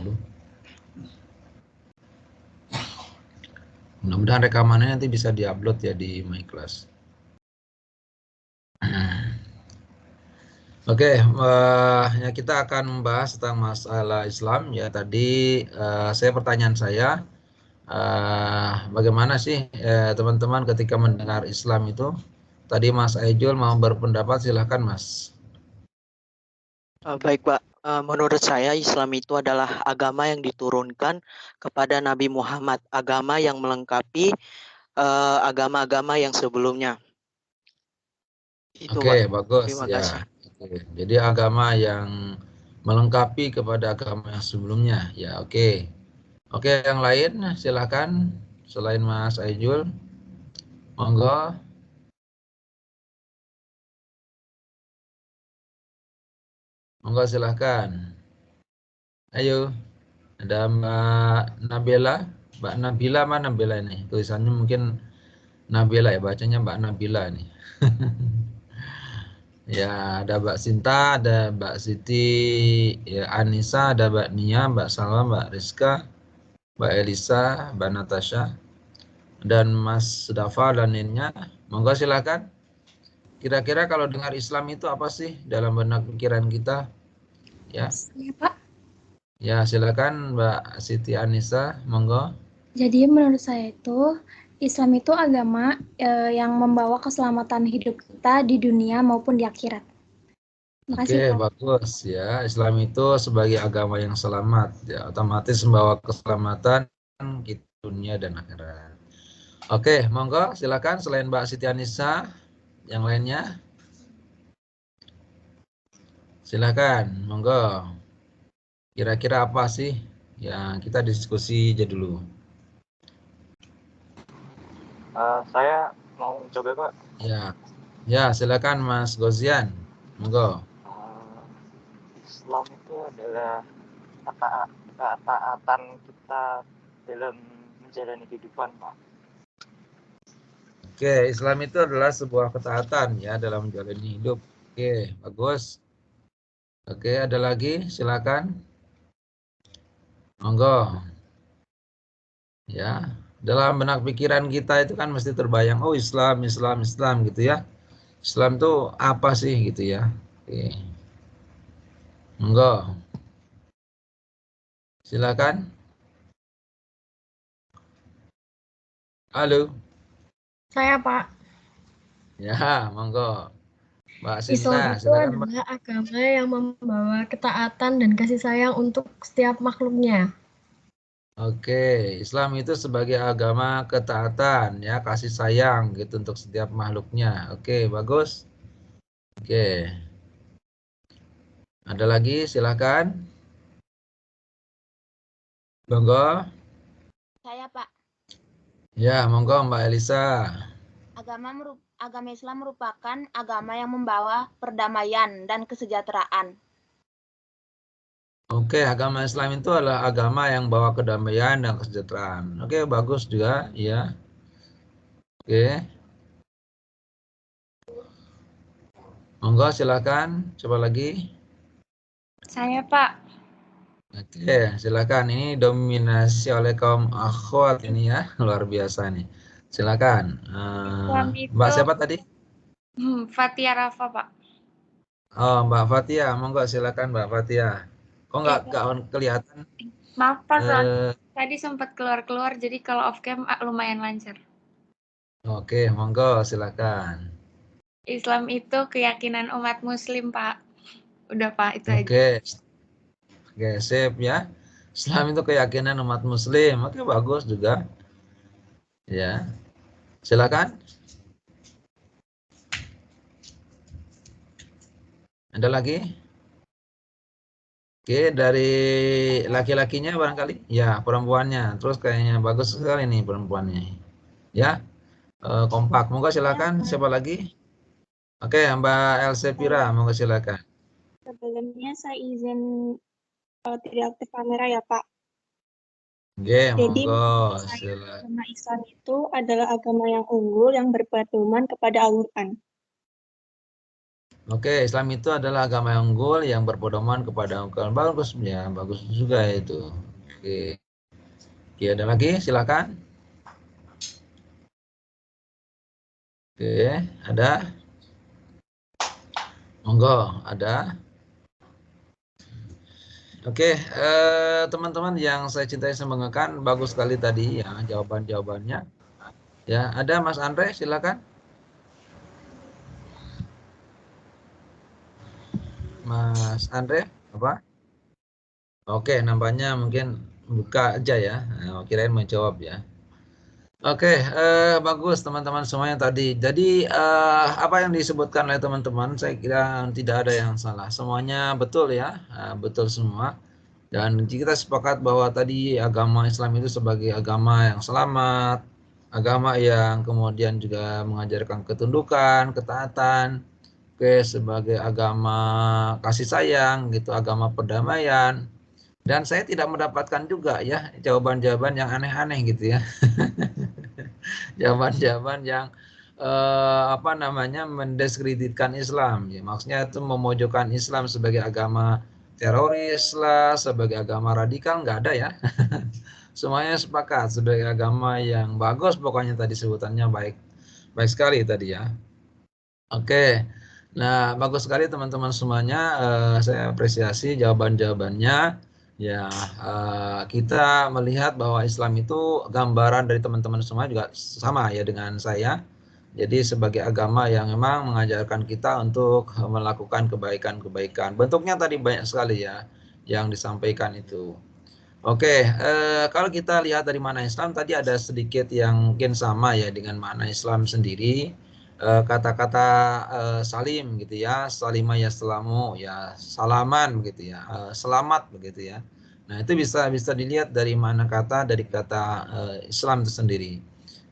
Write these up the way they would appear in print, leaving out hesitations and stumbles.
dulu. Mudah-mudahan rekamannya nanti bisa diupload ya di MyClass. Oke, ya kita akan membahas tentang masalah Islam ya. Tadi pertanyaan saya, bagaimana sih teman-teman ketika mendengar Islam itu? Tadi Mas Aijul mau berpendapat, silahkan Mas. Baik Pak, menurut saya Islam itu adalah agama yang diturunkan kepada Nabi Muhammad, agama yang melengkapi agama-agama yang sebelumnya. Itu Oke, Pak, bagus terima ya. kasih. Oke. Jadi agama yang melengkapi kepada agama yang sebelumnya. Ya, oke. Oke, yang lain silahkan selain Mas Aijul. Monggo. Monggo silahkan. Ayo. Ada Mbak Nabila. Mbak Nabila mana Nabila ini? Tulisannya mungkin Nabila ya, bacanya Mbak Nabila nih. Ya, ada Mbak Sinta, ada Mbak Siti, ya, Anissa, ada Mbak Nia, Mbak Salma, Mbak Rizka, Mbak Elisa, Mbak Natasha, dan Mas Dafa dan lainnya. Monggo silakan. Kira-kira kalau dengar Islam itu apa sih dalam benak pikiran kita? Ya. Ya, Pak. Ya, silakan Mbak Siti Anissa, monggo. Jadi menurut saya itu Islam itu agama yang membawa keselamatan hidup kita di dunia maupun di akhirat. Oke, Makasih, Pak. bagus ya. Islam itu sebagai agama yang selamat, ya, otomatis membawa keselamatan di dunia dan akhirat. Oke, monggo silakan selain Mbak Siti Anissa, yang lainnya. Silakan, monggo. Kira-kira apa sih yang kita diskusi aja dulu? Saya mau coba Pak. Ya, silakan Mas Gozian, monggo. Islam itu adalah ketaatan kita dalam menjalani kehidupan, Pak. Oke, Islam itu adalah sebuah ketaatan ya dalam menjalani hidup. Oke, bagus. Oke, ada lagi? Silakan. Monggo. Ya, dalam benak pikiran kita itu kan mesti terbayang, oh Islam, Islam, Islam gitu ya. Islam itu apa sih gitu ya. Oke. Monggo. Silakan. Halo. Saya, Pak. Ya, monggo. Mbak Islam Sinta, itu silakan Mbak. adalah agama yang membawa ketaatan dan kasih sayang untuk setiap makhluknya. Oke, Islam itu sebagai agama ketaatan ya, kasih sayang gitu untuk setiap makhluknya. Oke, bagus. Oke. Ada lagi? Silakan. Monggo. Saya, Pak. Ya, monggo Mbak Elisa. Agama Islam merupakan agama yang membawa perdamaian dan kesejahteraan. Oke, agama Islam itu adalah agama yang bawa kedamaian dan kesejahteraan. Oke, bagus juga ya. Oke. Monggo silakan, coba lagi. Saya, Pak. Oke, silakan. Ini dominasi oleh kaum akhwat ini ya, luar biasa nih. Silakan. Mbak siapa tadi? Fatia Rafa, Pak. Oh, Mbak Fatia, monggo silakan Mbak Fatia. Kok nggak kelihatan? Maaf, Pak, tadi sempat keluar-keluar, jadi kalau off cam lumayan lancar. Oke, monggo silakan. Islam itu keyakinan umat Muslim, Pak. Udah, Pak, itu aja. Oke, sip ya. Islam itu keyakinan umat Muslim. Oke, bagus juga. Ya, silakan. Ada lagi? Oke, dari laki-lakinya barangkali? Ya, perempuannya. Terus kayaknya bagus sekali nih perempuannya. Ya, kompak. Monggo silakan. Siapa lagi? Oke, Mbak Elsepira, monggo silakan. Sebelumnya saya izin tidak aktif kamera ya Pak. Oke, Jadi monggo. agama Islam itu adalah agama yang unggul yang berpedoman kepada Al-Quran. Oke, Islam itu adalah agama yang unggul yang berpedoman kepada Al-Quran. Bagus ya, bagus juga itu. Oke. Oke, ada lagi? Silakan. Oke, ada? Monggo, ada? Oke, teman-teman yang saya cintai semangakan, bagus sekali tadi ya jawaban-jawabannya. Ya, ada Mas Andre, silakan. Mas Andre, apa? Oke, nampaknya mungkin buka aja ya. Nah, kirain menjawab ya. Oke, bagus teman-teman semuanya tadi. Jadi apa yang disebutkan oleh teman-teman, saya kira tidak ada yang salah. Semuanya betul ya, betul semua. Dan kita sepakat bahwa tadi agama Islam itu sebagai agama yang selamat, agama yang kemudian juga mengajarkan ketundukan, ketaatan, sebagai agama kasih sayang gitu, agama perdamaian. Dan saya tidak mendapatkan juga ya jawaban-jawaban yang aneh-aneh gitu ya. Jawaban-jawaban yang apa namanya mendiskreditkan Islam ya. Maksudnya itu memojokkan Islam sebagai agama teroris lah, sebagai agama radikal, nggak ada ya. Semuanya sepakat sebagai agama yang bagus, pokoknya tadi sebutannya baik sekali tadi ya. Oke, nah bagus sekali teman-teman semuanya. Saya apresiasi jawaban-jawabannya. Ya, kita melihat bahwa Islam itu gambaran dari teman-teman semua juga sama ya dengan saya. Jadi sebagai agama yang memang mengajarkan kita untuk melakukan kebaikan-kebaikan. Bentuknya tadi banyak sekali ya yang disampaikan itu. Oke, kalau kita lihat dari makna Islam tadi ada sedikit yang mungkin sama ya dengan makna Islam sendiri. Kata-kata salim gitu ya, salimah ya selamu ya salaman begitu ya, selamat begitu ya. Nah itu bisa dilihat dari mana kata dari kata Islam itu sendiri.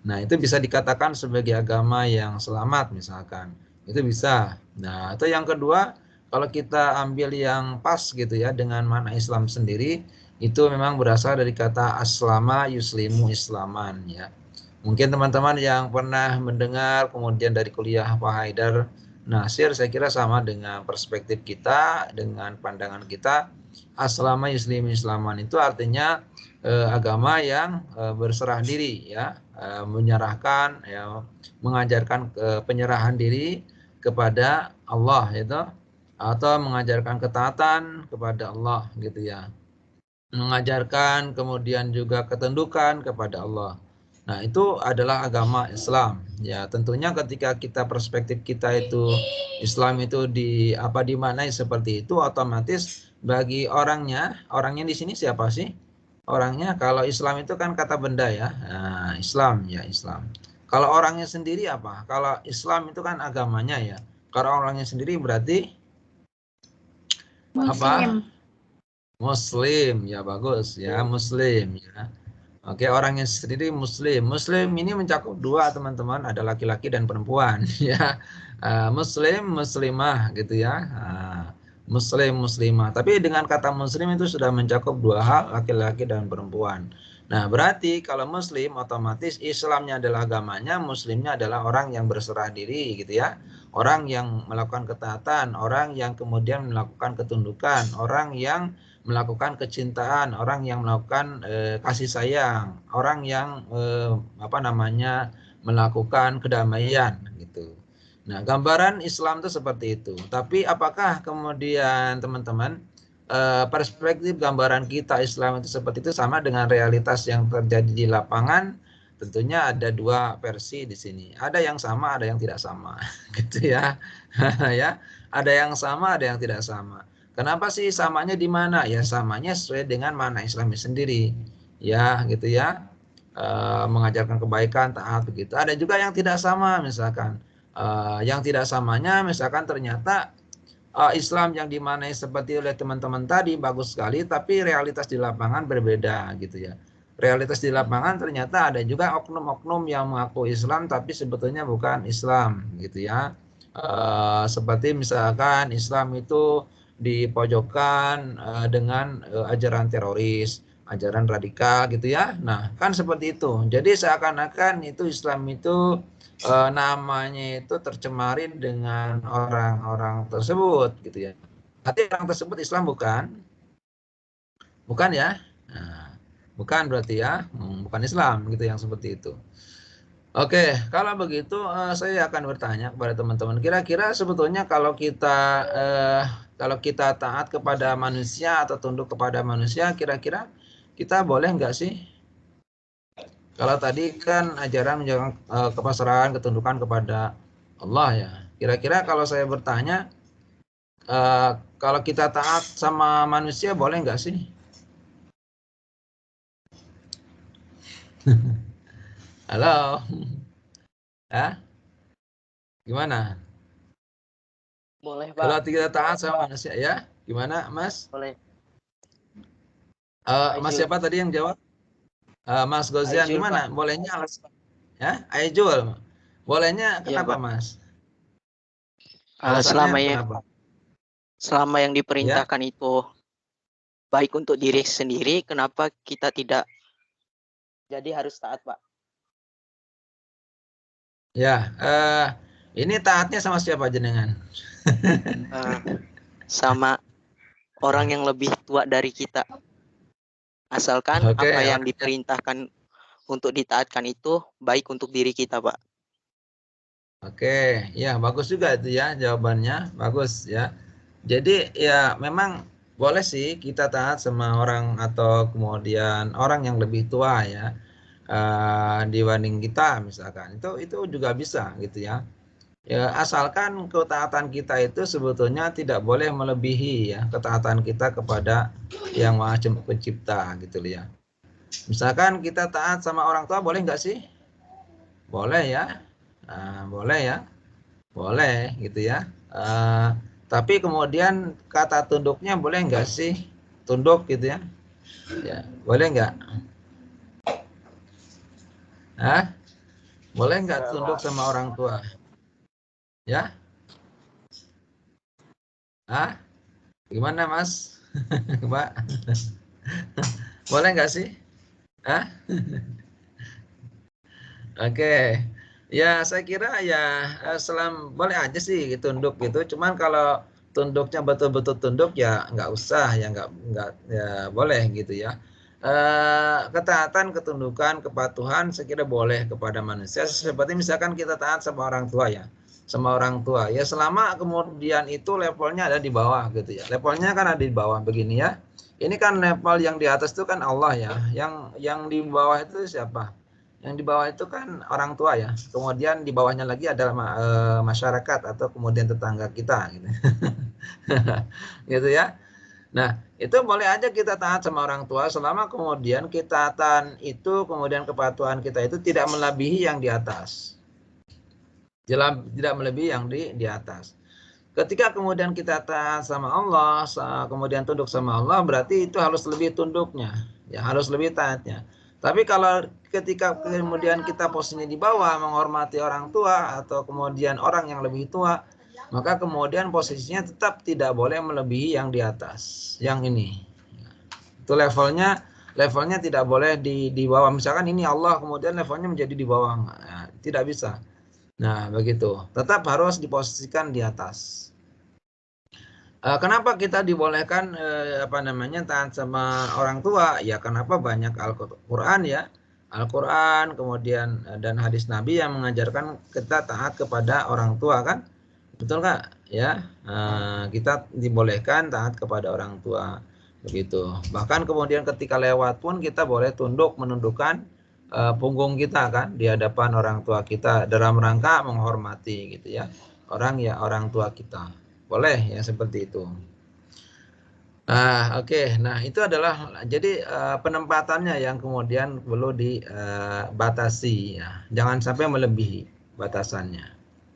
Nah itu bisa dikatakan sebagai agama yang selamat misalkan, itu bisa. Nah itu yang kedua, kalau kita ambil yang pas gitu ya dengan makna Islam sendiri, itu memang berasal dari kata aslama yuslimu islaman ya. Mungkin teman-teman yang pernah mendengar kemudian dari kuliah Pak Haidar Nasir, saya kira sama dengan perspektif kita, dengan pandangan kita. Aslama yuslimu islaman itu artinya agama yang berserah diri ya, menyerahkan ya, mengajarkan penyerahan diri kepada Allah itu, atau mengajarkan ketaatan kepada Allah gitu ya, mengajarkan kemudian juga ketundukan kepada Allah. Nah, itu adalah agama Islam. Ya, tentunya ketika kita perspektif kita itu Islam itu dimaknai seperti itu, otomatis bagi orangnya di sini siapa sih? Orangnya kalau Islam itu kan kata benda ya. Nah, Islam ya Islam. Kalau orangnya sendiri apa? Kalau Islam itu kan agamanya ya. Kalau orangnya sendiri berarti apa? Muslim, ya bagus ya, Muslim ya. Oke, orangnya sendiri Muslim. Muslim ini mencakup dua teman-teman, ada laki-laki dan perempuan ya. Muslim, Muslimah gitu ya. Muslim, Muslimah. Tapi dengan kata Muslim itu sudah mencakup dua hal, laki-laki dan perempuan. Nah, berarti kalau Muslim otomatis Islamnya adalah agamanya, Muslimnya adalah orang yang berserah diri gitu ya. Orang yang melakukan ketaatan, orang yang kemudian melakukan ketundukan, orang yang melakukan kecintaan, orang yang melakukan kasih sayang, orang yang melakukan kedamaian gitu. Nah, gambaran Islam itu seperti itu. Tapi apakah kemudian teman-teman perspektif gambaran kita Islam itu seperti itu sama dengan realitas yang terjadi di lapangan? Tentunya ada dua versi di sini. Ada yang sama, ada yang tidak sama, gitu ya. Ya, ada yang sama, ada yang tidak sama. Kenapa sih samanya di mana? Ya samanya sesuai dengan makna Islamnya sendiri. Ya gitu ya. Mengajarkan kebaikan, taat begitu. Ada juga yang tidak sama misalkan. Yang tidak samanya misalkan ternyata Islam yang dimaknai seperti oleh teman-teman tadi bagus sekali, tapi realitas di lapangan berbeda gitu ya. Realitas di lapangan ternyata ada juga oknum-oknum yang mengaku Islam tapi sebetulnya bukan Islam gitu ya. Seperti misalkan Islam itu dipojokkan dengan ajaran teroris, ajaran radikal gitu ya. Nah, kan seperti itu. Jadi seakan-akan itu Islam itu namanya itu tercemarin dengan orang-orang tersebut gitu ya. Berarti orang tersebut Islam bukan? Bukan ya? Nah, bukan berarti ya, bukan Islam gitu yang seperti itu. Oke, kalau begitu saya akan bertanya kepada teman-teman. Kira-kira sebetulnya kalau kita taat kepada manusia atau tunduk kepada manusia, kira-kira kita boleh nggak sih? Kalau tadi kan ajaran menjaga kepasrahan, ketundukan kepada Allah ya. Kira-kira kalau saya bertanya, kalau kita taat sama manusia boleh nggak sih? Halo, ya? Gimana? Boleh, Pak. Kalau kita taat sama manusia ya, gimana, Mas? Boleh. Mas siapa tadi yang jawab? Mas Gozian, Aijul, gimana? Pak. Bolehnya alasan? Ya, Aijul. Bolehnya Iya, kenapa, Pak. Mas? Selama Alasannya kenapa? yang diperintahkan itu baik untuk diri sendiri, kenapa kita tidak jadi harus taat, Pak? Ya, ini taatnya sama siapa jenengan? Sama orang yang lebih tua dari kita. Asalkan apa yang diperintahkan untuk ditaatkan itu baik untuk diri kita, Pak. Oke, ya bagus juga itu ya jawabannya, bagus ya. Jadi ya memang boleh sih kita taat sama orang atau kemudian orang yang lebih tua ya dibanding kita misalkan. Itu juga bisa gitu ya. Ya asalkan ketaatan kita itu sebetulnya tidak boleh melebihi ya ketaatan kita kepada Yang Maha Pencipta gitu ya. Misalkan kita taat sama orang tua boleh nggak sih? Boleh ya. Nah, boleh ya. Boleh gitu ya. Tapi kemudian kata tunduknya boleh nggak sih? Tunduk gitu ya. Ya, boleh nggak? Hah? Boleh nggak tunduk sama orang tua? Ya? Hah? Gimana, Mas? Mbak? Boleh nggak sih? Hah? Oke. Ya, saya kira ya boleh aja sih tunduk gitu. Cuman kalau tunduknya betul-betul tunduk ya nggak usah ya nggak ya boleh gitu ya. Ketaatan, ketundukan, kepatuhan saya kira boleh kepada manusia. Seperti misalkan kita taat sama orang tua ya. Sama orang tua ya selama kemudian itu levelnya ada di bawah gitu ya. Levelnya kan ada di bawah begini ya. Ini kan level yang di atas itu kan Allah ya. Yang di bawah itu siapa? Yang di bawah itu kan orang tua ya. Kemudian di bawahnya lagi adalah masyarakat atau kemudian tetangga kita gitu. Gitu ya. Nah, itu boleh aja kita taat sama orang tua selama kemudian ketaatan itu kemudian kepatuhan kita itu tidak melebihi yang di atas. Tidak melebihi yang di atas. Ketika kemudian kita taat sama Allah, kemudian tunduk sama Allah, berarti itu harus lebih tunduknya, ya harus lebih taatnya. Tapi kalau ketika kemudian kita posisinya di bawah, menghormati orang tua atau kemudian orang yang lebih tua, maka kemudian posisinya tetap tidak boleh melebihi yang di atas, yang ini. Itu levelnya tidak boleh di bawah. Misalkan ini Allah, kemudian levelnya menjadi di bawah, nah, tidak bisa. Nah, begitu. Tetap harus diposisikan di atas. Kenapa kita dibolehkan taat sama orang tua? Ya kenapa banyak Al-Qur'an ya. Al-Qur'an kemudian dan hadis Nabi yang mengajarkan kita taat kepada orang tua kan? Betul nggak? Ya, kita dibolehkan taat kepada orang tua. Begitu. Bahkan kemudian ketika lewat pun kita boleh menundukkan punggung kita kan di hadapan orang tua kita dalam rangka menghormati gitu ya. Orang tua kita. Boleh ya seperti itu. Nah, oke. Nah, itu adalah jadi penempatannya yang kemudian perlu dibatasi ya. Jangan sampai melebihi batasannya.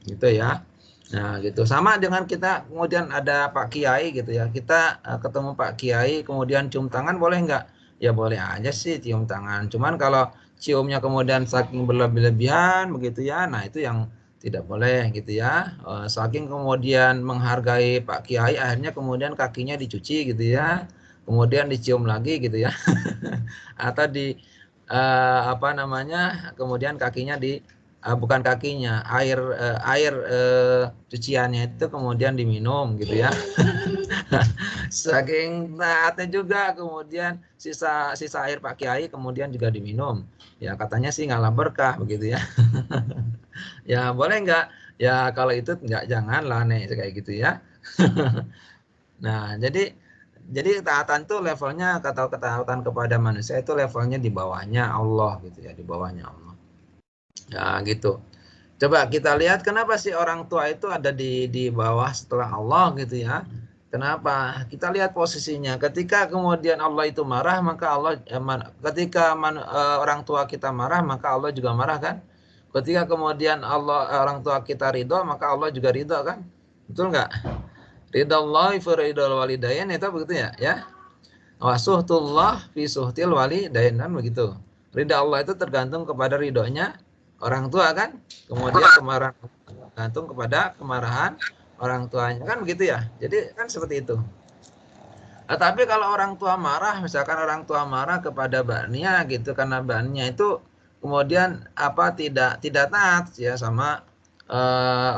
Gitu ya. Nah, gitu. Sama dengan kita kemudian ada Pak Kiai gitu ya. Kita ketemu Pak Kiai kemudian cium tangan boleh nggak? Ya boleh aja sih cium tangan. Cuman kalau ciumnya kemudian saking berlebihan begitu ya. Nah, itu yang tidak boleh gitu ya. Saking kemudian menghargai Pak Kiai akhirnya kemudian kakinya dicuci gitu ya. kemudian dicium lagi gitu ya. Atau di apa namanya, kemudian kakinya bukan kakinya, air cuciannya itu kemudian diminum gitu ya. Saking taatnya juga, kemudian sisa air Pak Kiai kemudian juga diminum. Ya katanya sih ngalah berkah begitu ya. Ya boleh nggak? Ya kalau itu nggak, janganlah nih kayak gitu ya. Nah jadi ketaatan tuh levelnya, ketaatan kepada manusia itu levelnya di bawahnya Allah gitu ya, di bawahnya Allah. Ya gitu. Coba kita lihat kenapa sih orang tua itu ada di bawah setelah Allah gitu ya. Kenapa? Kita lihat posisinya. Ketika kemudian Allah itu marah, maka Allah ketika orang tua kita marah, maka Allah juga marah kan? Ketika kemudian orang tua kita ridho, maka Allah juga ridho kan? Betul nggak? Ridallahi fi ridal walidain, itu begitu ya, ya. Wa suhtullah fi suhtil walidain, kan begitu. Ridha Allah itu tergantung kepada ridhonya orang tua kan? Kemudian kemarahan tergantung kepada kemarahan orang tuanya kan begitu ya. Jadi kan seperti itu. Tapi kalau orang tua marah, misalkan orang tua marah kepada baknya gitu, karena baknya itu kemudian tidak taat ya sama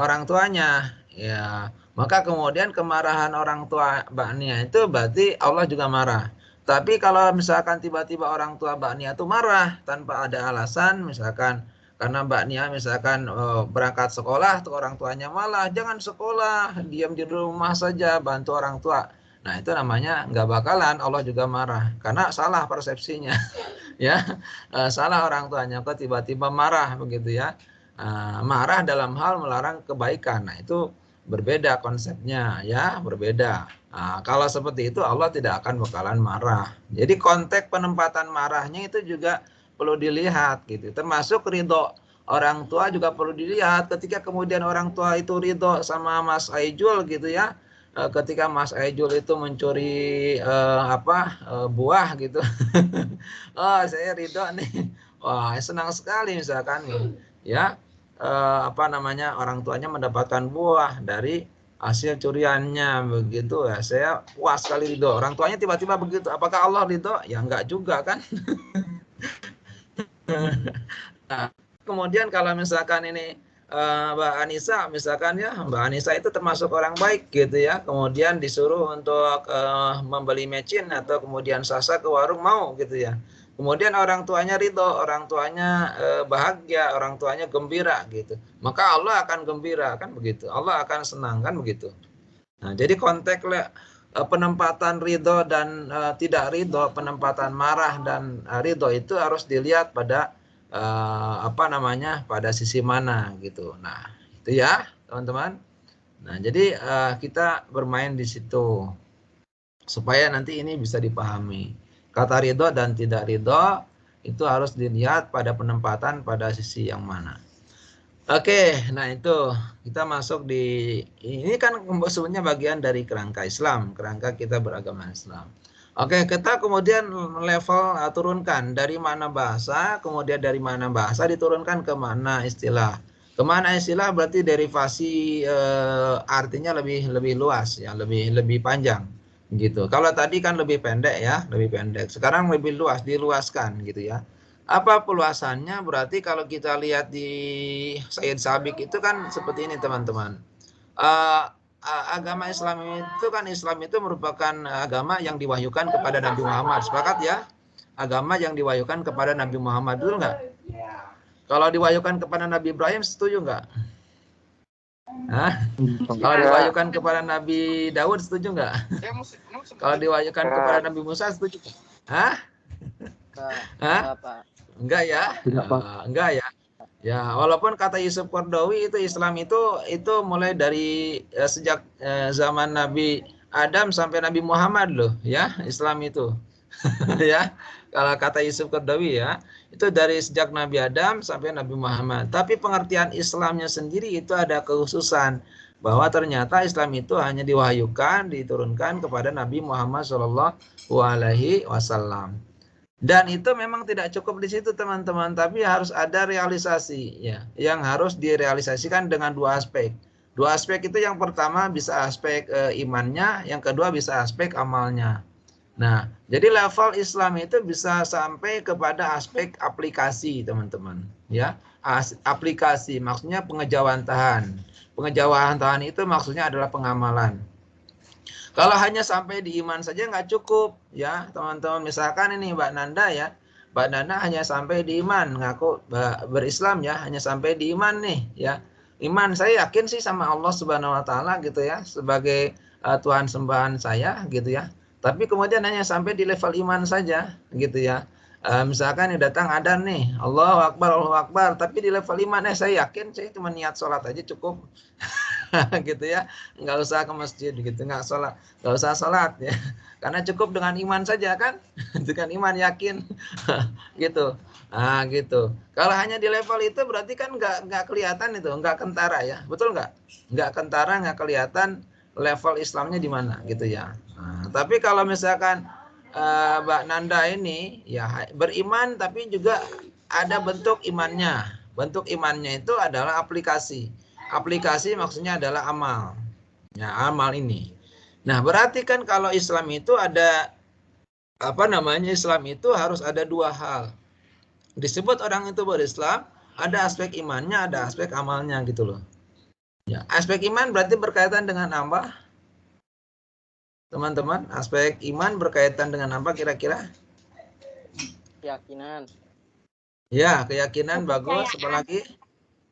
orang tuanya ya, maka kemudian kemarahan orang tua baknya itu berarti Allah juga marah. Tapi kalau misalkan tiba-tiba orang tua baknya itu marah tanpa ada alasan, misalkan karena baknya misalkan berangkat sekolah, tuh orang tuanya malah jangan sekolah, diam di rumah saja, bantu orang tua. Nah itu namanya nggak bakalan Allah juga marah, karena salah persepsinya. Ya, salah orang tuanya kok tiba-tiba marah begitu ya. Marah dalam hal melarang kebaikan. Nah, itu berbeda konsepnya ya, berbeda. Kalau seperti itu Allah tidak akan bakalan marah. Jadi konteks penempatan marahnya itu juga perlu dilihat gitu. Termasuk ridho orang tua juga perlu dilihat. Ketika kemudian orang tua itu ridho sama Mas Aijul gitu ya. Ketika Mas Aijul itu mencuri buah gitu. Oh, saya ridho nih. Wah, senang sekali misalkan nih. Ya, orang tuanya mendapatkan buah dari hasil curiannya begitu ya. Saya puas sekali ridho. Orang tuanya tiba-tiba begitu. Apakah Allah ridho? Ya enggak juga kan. Nah, kemudian kalau misalkan ini Mbak Anissa misalkan ya, Mbak Anissa itu termasuk orang baik gitu ya. Kemudian disuruh untuk membeli mecin atau kemudian sasa ke warung, mau gitu ya. Kemudian orang tuanya ridho, orang tuanya bahagia, orang tuanya gembira gitu. Maka Allah akan gembira kan begitu. Allah akan senang kan begitu. Nah, jadi konteks penempatan ridho dan tidak ridho, penempatan marah dan ridho itu harus dilihat pada pada sisi mana gitu. Nah, itu ya, teman-teman. Nah, jadi kita bermain di situ supaya nanti ini bisa dipahami. Kata ridho dan tidak ridho itu harus dilihat pada penempatan pada sisi yang mana. Oke, nah itu kita masuk di ini kan sebenarnya bagian dari kerangka Islam, kerangka kita beragama Islam. Oke, kita kemudian level turunkan dari mana bahasa, kemudian dari mana bahasa diturunkan ke mana istilah. Kemana istilah berarti derivasi artinya lebih luas ya, lebih panjang gitu. Kalau tadi kan lebih pendek ya, lebih pendek. Sekarang lebih luas, diluaskan gitu ya. Apa peluasannya? Berarti kalau kita lihat di Sayyid Sabiq itu kan seperti ini teman-teman. Agama Islam itu merupakan agama yang diwahyukan kepada Nabi Muhammad. Sepakat ya? Agama yang diwahyukan kepada Nabi Muhammad, betul nggak? Kalau diwahyukan kepada Nabi Ibrahim, setuju nggak? Kalau diwahyukan kepada Nabi Daud, setuju nggak? Kalau diwahyukan kepada Nabi Musa, setuju nggak? Enggak ya? Enggak ya? Ya, walaupun kata Yusuf Qaradawi itu Islam itu mulai dari sejak zaman Nabi Adam sampai Nabi Muhammad loh, ya, Islam itu. Ya, kalau kata Yusuf Qaradawi ya, itu dari sejak Nabi Adam sampai Nabi Muhammad. Tapi pengertian Islamnya sendiri itu ada kekhususan bahwa ternyata Islam itu hanya diwahyukan, diturunkan kepada Nabi Muhammad SAW. Dan itu memang tidak cukup di situ teman-teman, tapi harus ada realisasi ya, yang harus direalisasikan dengan dua aspek. Dua aspek itu yang pertama bisa aspek imannya, yang kedua bisa aspek amalnya. Nah, jadi level Islam itu bisa sampai kepada aspek aplikasi, teman-teman. Ya, aplikasi maksudnya pengejawantahan. Pengejawantahan itu maksudnya adalah pengamalan. Kalau hanya sampai di iman saja nggak cukup, ya teman-teman. Misalkan ini Mbak Nanda ya, Mbak Nanda hanya sampai di iman, ngaku berislam ya, hanya sampai di iman nih, ya. Iman saya yakin sih sama Allah Subhanahu Wa Taala gitu ya, sebagai Tuhan sembahan saya gitu ya. Tapi kemudian hanya sampai di level iman saja gitu ya. Misalkan datang adzan nih, Allahu Akbar, tapi di level iman saya yakin saya cuma niat sholat aja cukup. Gitu ya, nggak usah ke masjid gitu, nggak usah sholat ya, karena cukup dengan iman saja kan, dengan iman yakin gitu. Nah gitu. Kalau hanya di level itu berarti kan nggak kelihatan itu, nggak kentara ya, betul nggak? Nggak kentara, nggak kelihatan level Islamnya di mana gitu ya. Nah, tapi kalau misalkan Mbak Nanda ini ya beriman tapi juga ada bentuk imannya. Bentuk imannya itu adalah aplikasi. Aplikasi maksudnya adalah amal. Ya, amal ini. Nah, berarti kan kalau Islam itu ada Islam itu harus ada dua hal. Disebut orang itu berislam, ada aspek imannya, ada aspek amalnya gitu loh. Ya, aspek iman berarti berkaitan dengan apa? Teman-teman, aspek iman berkaitan dengan apa kira-kira? Keyakinan. Ya, keyakinan bagus. Apalagi?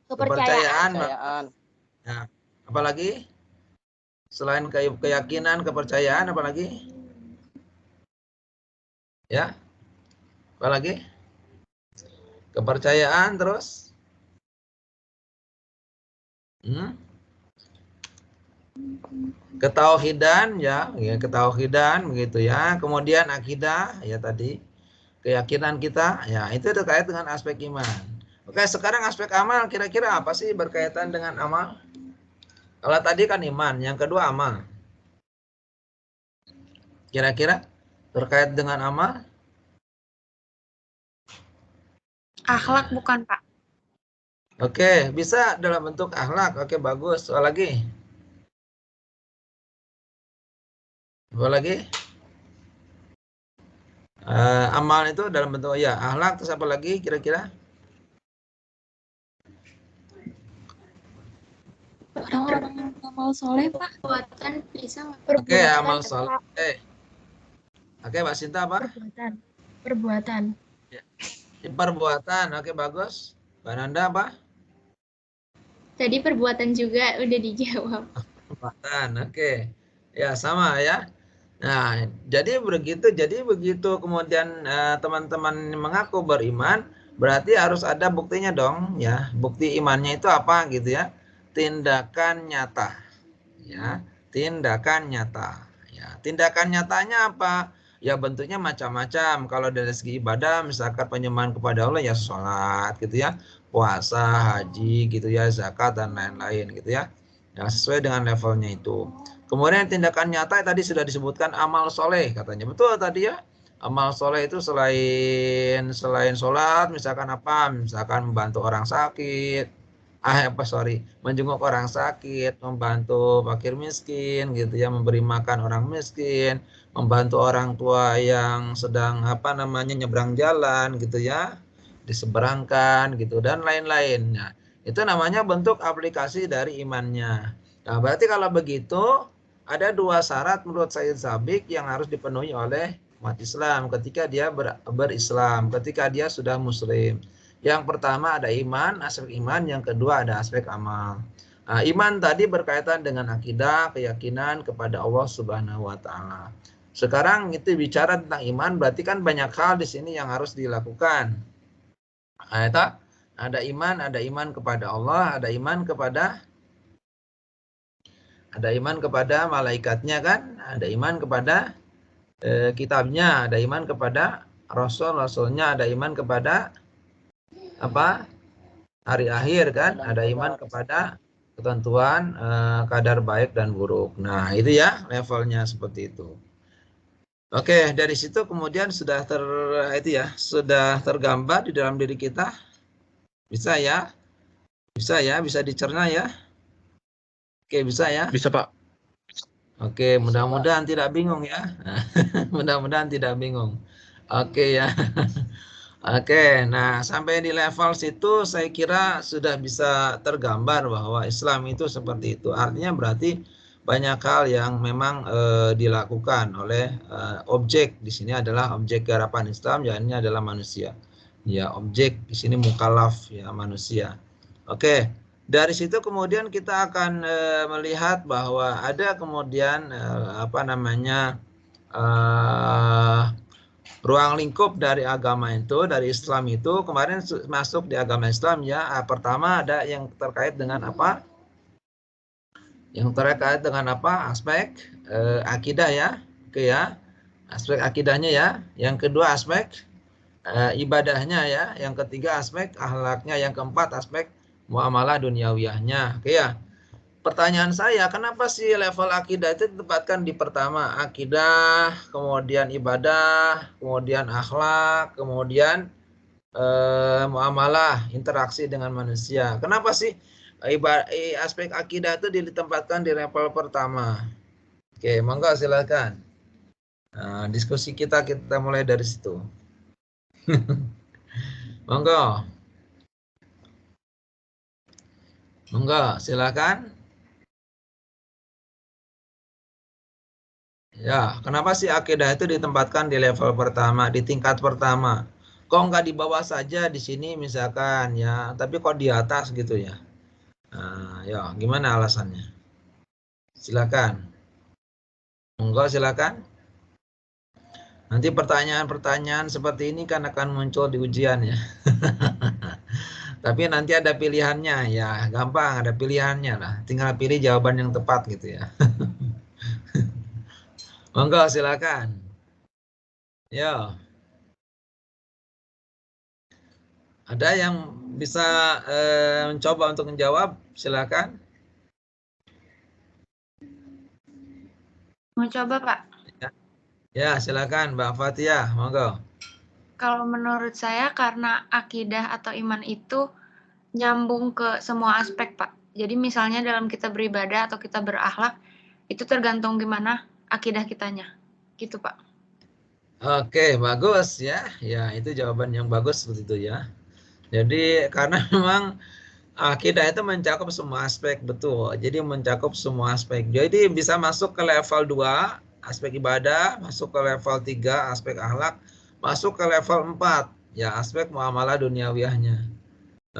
Kepercayaan. Nah, apalagi? Selain keyakinan, kepercayaan, apalagi? Ya, apalagi? Kepercayaan terus? Ketauhidan ya, ketauhidan begitu ya. Kemudian akidah ya tadi, keyakinan kita ya, itu terkait dengan aspek iman. Oke, sekarang aspek amal kira-kira apa sih berkaitan dengan amal? Kalau tadi kan iman, yang kedua amal. Kira-kira terkait dengan amal? Akhlak bukan, Pak? Oke, bisa dalam bentuk akhlak. Oke, bagus. Soal lagi? Apa lagi? Amal itu dalam bentuk ya akhlak, terus apa lagi kira-kira? Orang-orang amal soleh, Pak. Perbuatan bisa Oke, amal soleh. Oke, Mbak Sinta apa? Perbuatan. Ya. Perbuatan, oke bagus. Mbak Nanda apa? Tadi perbuatan juga udah dijawab. Perbuatan, oke. Ya sama ya. Nah, jadi begitu kemudian teman-teman mengaku beriman, berarti harus ada buktinya dong, ya. Bukti imannya itu apa gitu ya? Tindakan nyata. Ya, tindakan nyata. Ya, tindakan nyatanya apa? Ya bentuknya macam-macam. Kalau dari segi ibadah, misalkan penyembahan kepada Allah ya sholat gitu ya, puasa, haji gitu ya, zakat dan lain-lain gitu ya. Ya sesuai dengan levelnya itu. Kemudian tindakan nyata tadi sudah disebutkan amal soleh katanya. Betul tadi ya. Amal soleh itu selain sholat, misalkan apa? Misalkan membantu orang sakit, menjenguk orang sakit, membantu fakir miskin gitu ya, memberi makan orang miskin, membantu orang tua yang sedang nyebrang jalan gitu ya, diseberangkan gitu dan lain-lain. Nah, itu namanya bentuk aplikasi dari imannya. Nah, berarti kalau begitu ada dua syarat menurut Sayyid Sabiq yang harus dipenuhi oleh umat Islam ketika dia berislam, ketika dia sudah muslim. Yang pertama ada iman, aspek iman. Yang kedua ada aspek amal. Nah, iman tadi berkaitan dengan akidah, keyakinan kepada Allah Subhanahu Wa Taala. Sekarang itu bicara tentang iman, berarti kan banyak hal di sini yang harus dilakukan. Nah, ada iman kepada Allah, ada iman kepada malaikatnya kan, ada iman kepada kitabnya, ada iman kepada rasulnya, ada iman kepada hari akhir kan, ada iman kepada ketentuan kadar baik dan buruk. Nah itu ya levelnya seperti itu. Oke, dari situ kemudian sudah tergambar di dalam diri kita. Bisa ya, bisa dicerna ya. Oke, bisa ya. Bisa Pak. Oke, mudah-mudahan tidak bingung ya. Mudah-mudahan tidak bingung. Oke ya. Oke, nah sampai di level situ saya kira sudah bisa tergambar bahwa Islam itu seperti itu. Artinya berarti banyak hal yang memang dilakukan oleh objek di sini adalah objek garapan Islam, yakni adalah manusia. Ya, objek di sini mukallaf ya manusia. Oke. Dari situ kemudian kita akan melihat bahwa ada kemudian ruang lingkup dari agama itu, dari Islam itu kemarin masuk di agama Islam ya. Pertama ada yang terkait dengan apa? Yang terkait dengan apa? Aspek akidah ya, oke ya. Aspek akidahnya ya. Yang kedua aspek ibadahnya ya. Yang ketiga aspek akhlaknya. Yang keempat aspek muamalah duniawiyahnya. Oke ya. Pertanyaan saya, kenapa sih level akidah itu ditempatkan di pertama? Akidah, kemudian ibadah, kemudian akhlak, kemudian muamalah, interaksi dengan manusia. Kenapa sih aspek akidah itu ditempatkan di level pertama? Oke, monggo silakan. Nah, diskusi kita mulai dari situ. Monggo. Monggo, silakan. Ya, kenapa sih akidah itu ditempatkan di level pertama, di tingkat pertama? Kok nggak di bawah saja di sini misalkan ya, tapi kok di atas gitu ya? Nah, ya, gimana alasannya? Silakan. Monggo, silakan. Nanti pertanyaan-pertanyaan seperti ini kan akan muncul di ujian ya. Tapi nanti ada pilihannya ya, gampang ada pilihannya lah. Tinggal pilih jawaban yang tepat gitu ya. Monggo silakan. Ya. Ada yang bisa mencoba untuk menjawab? Silakan. Mau coba, Pak? Ya, silakan Mbak Fathia, monggo. Kalau menurut saya karena akidah atau iman itu nyambung ke semua aspek, Pak. Jadi misalnya dalam kita beribadah atau kita berakhlak, itu tergantung gimana akidah kitanya. Gitu, Pak. Oke, bagus ya. Ya, itu jawaban yang bagus seperti itu ya. Jadi karena memang akidah itu mencakup semua aspek, betul. Jadi mencakup semua aspek. Jadi bisa masuk ke level 2, aspek ibadah, masuk ke level 3, aspek akhlak, masuk ke level 4, ya aspek muamalah duniawiyahnya.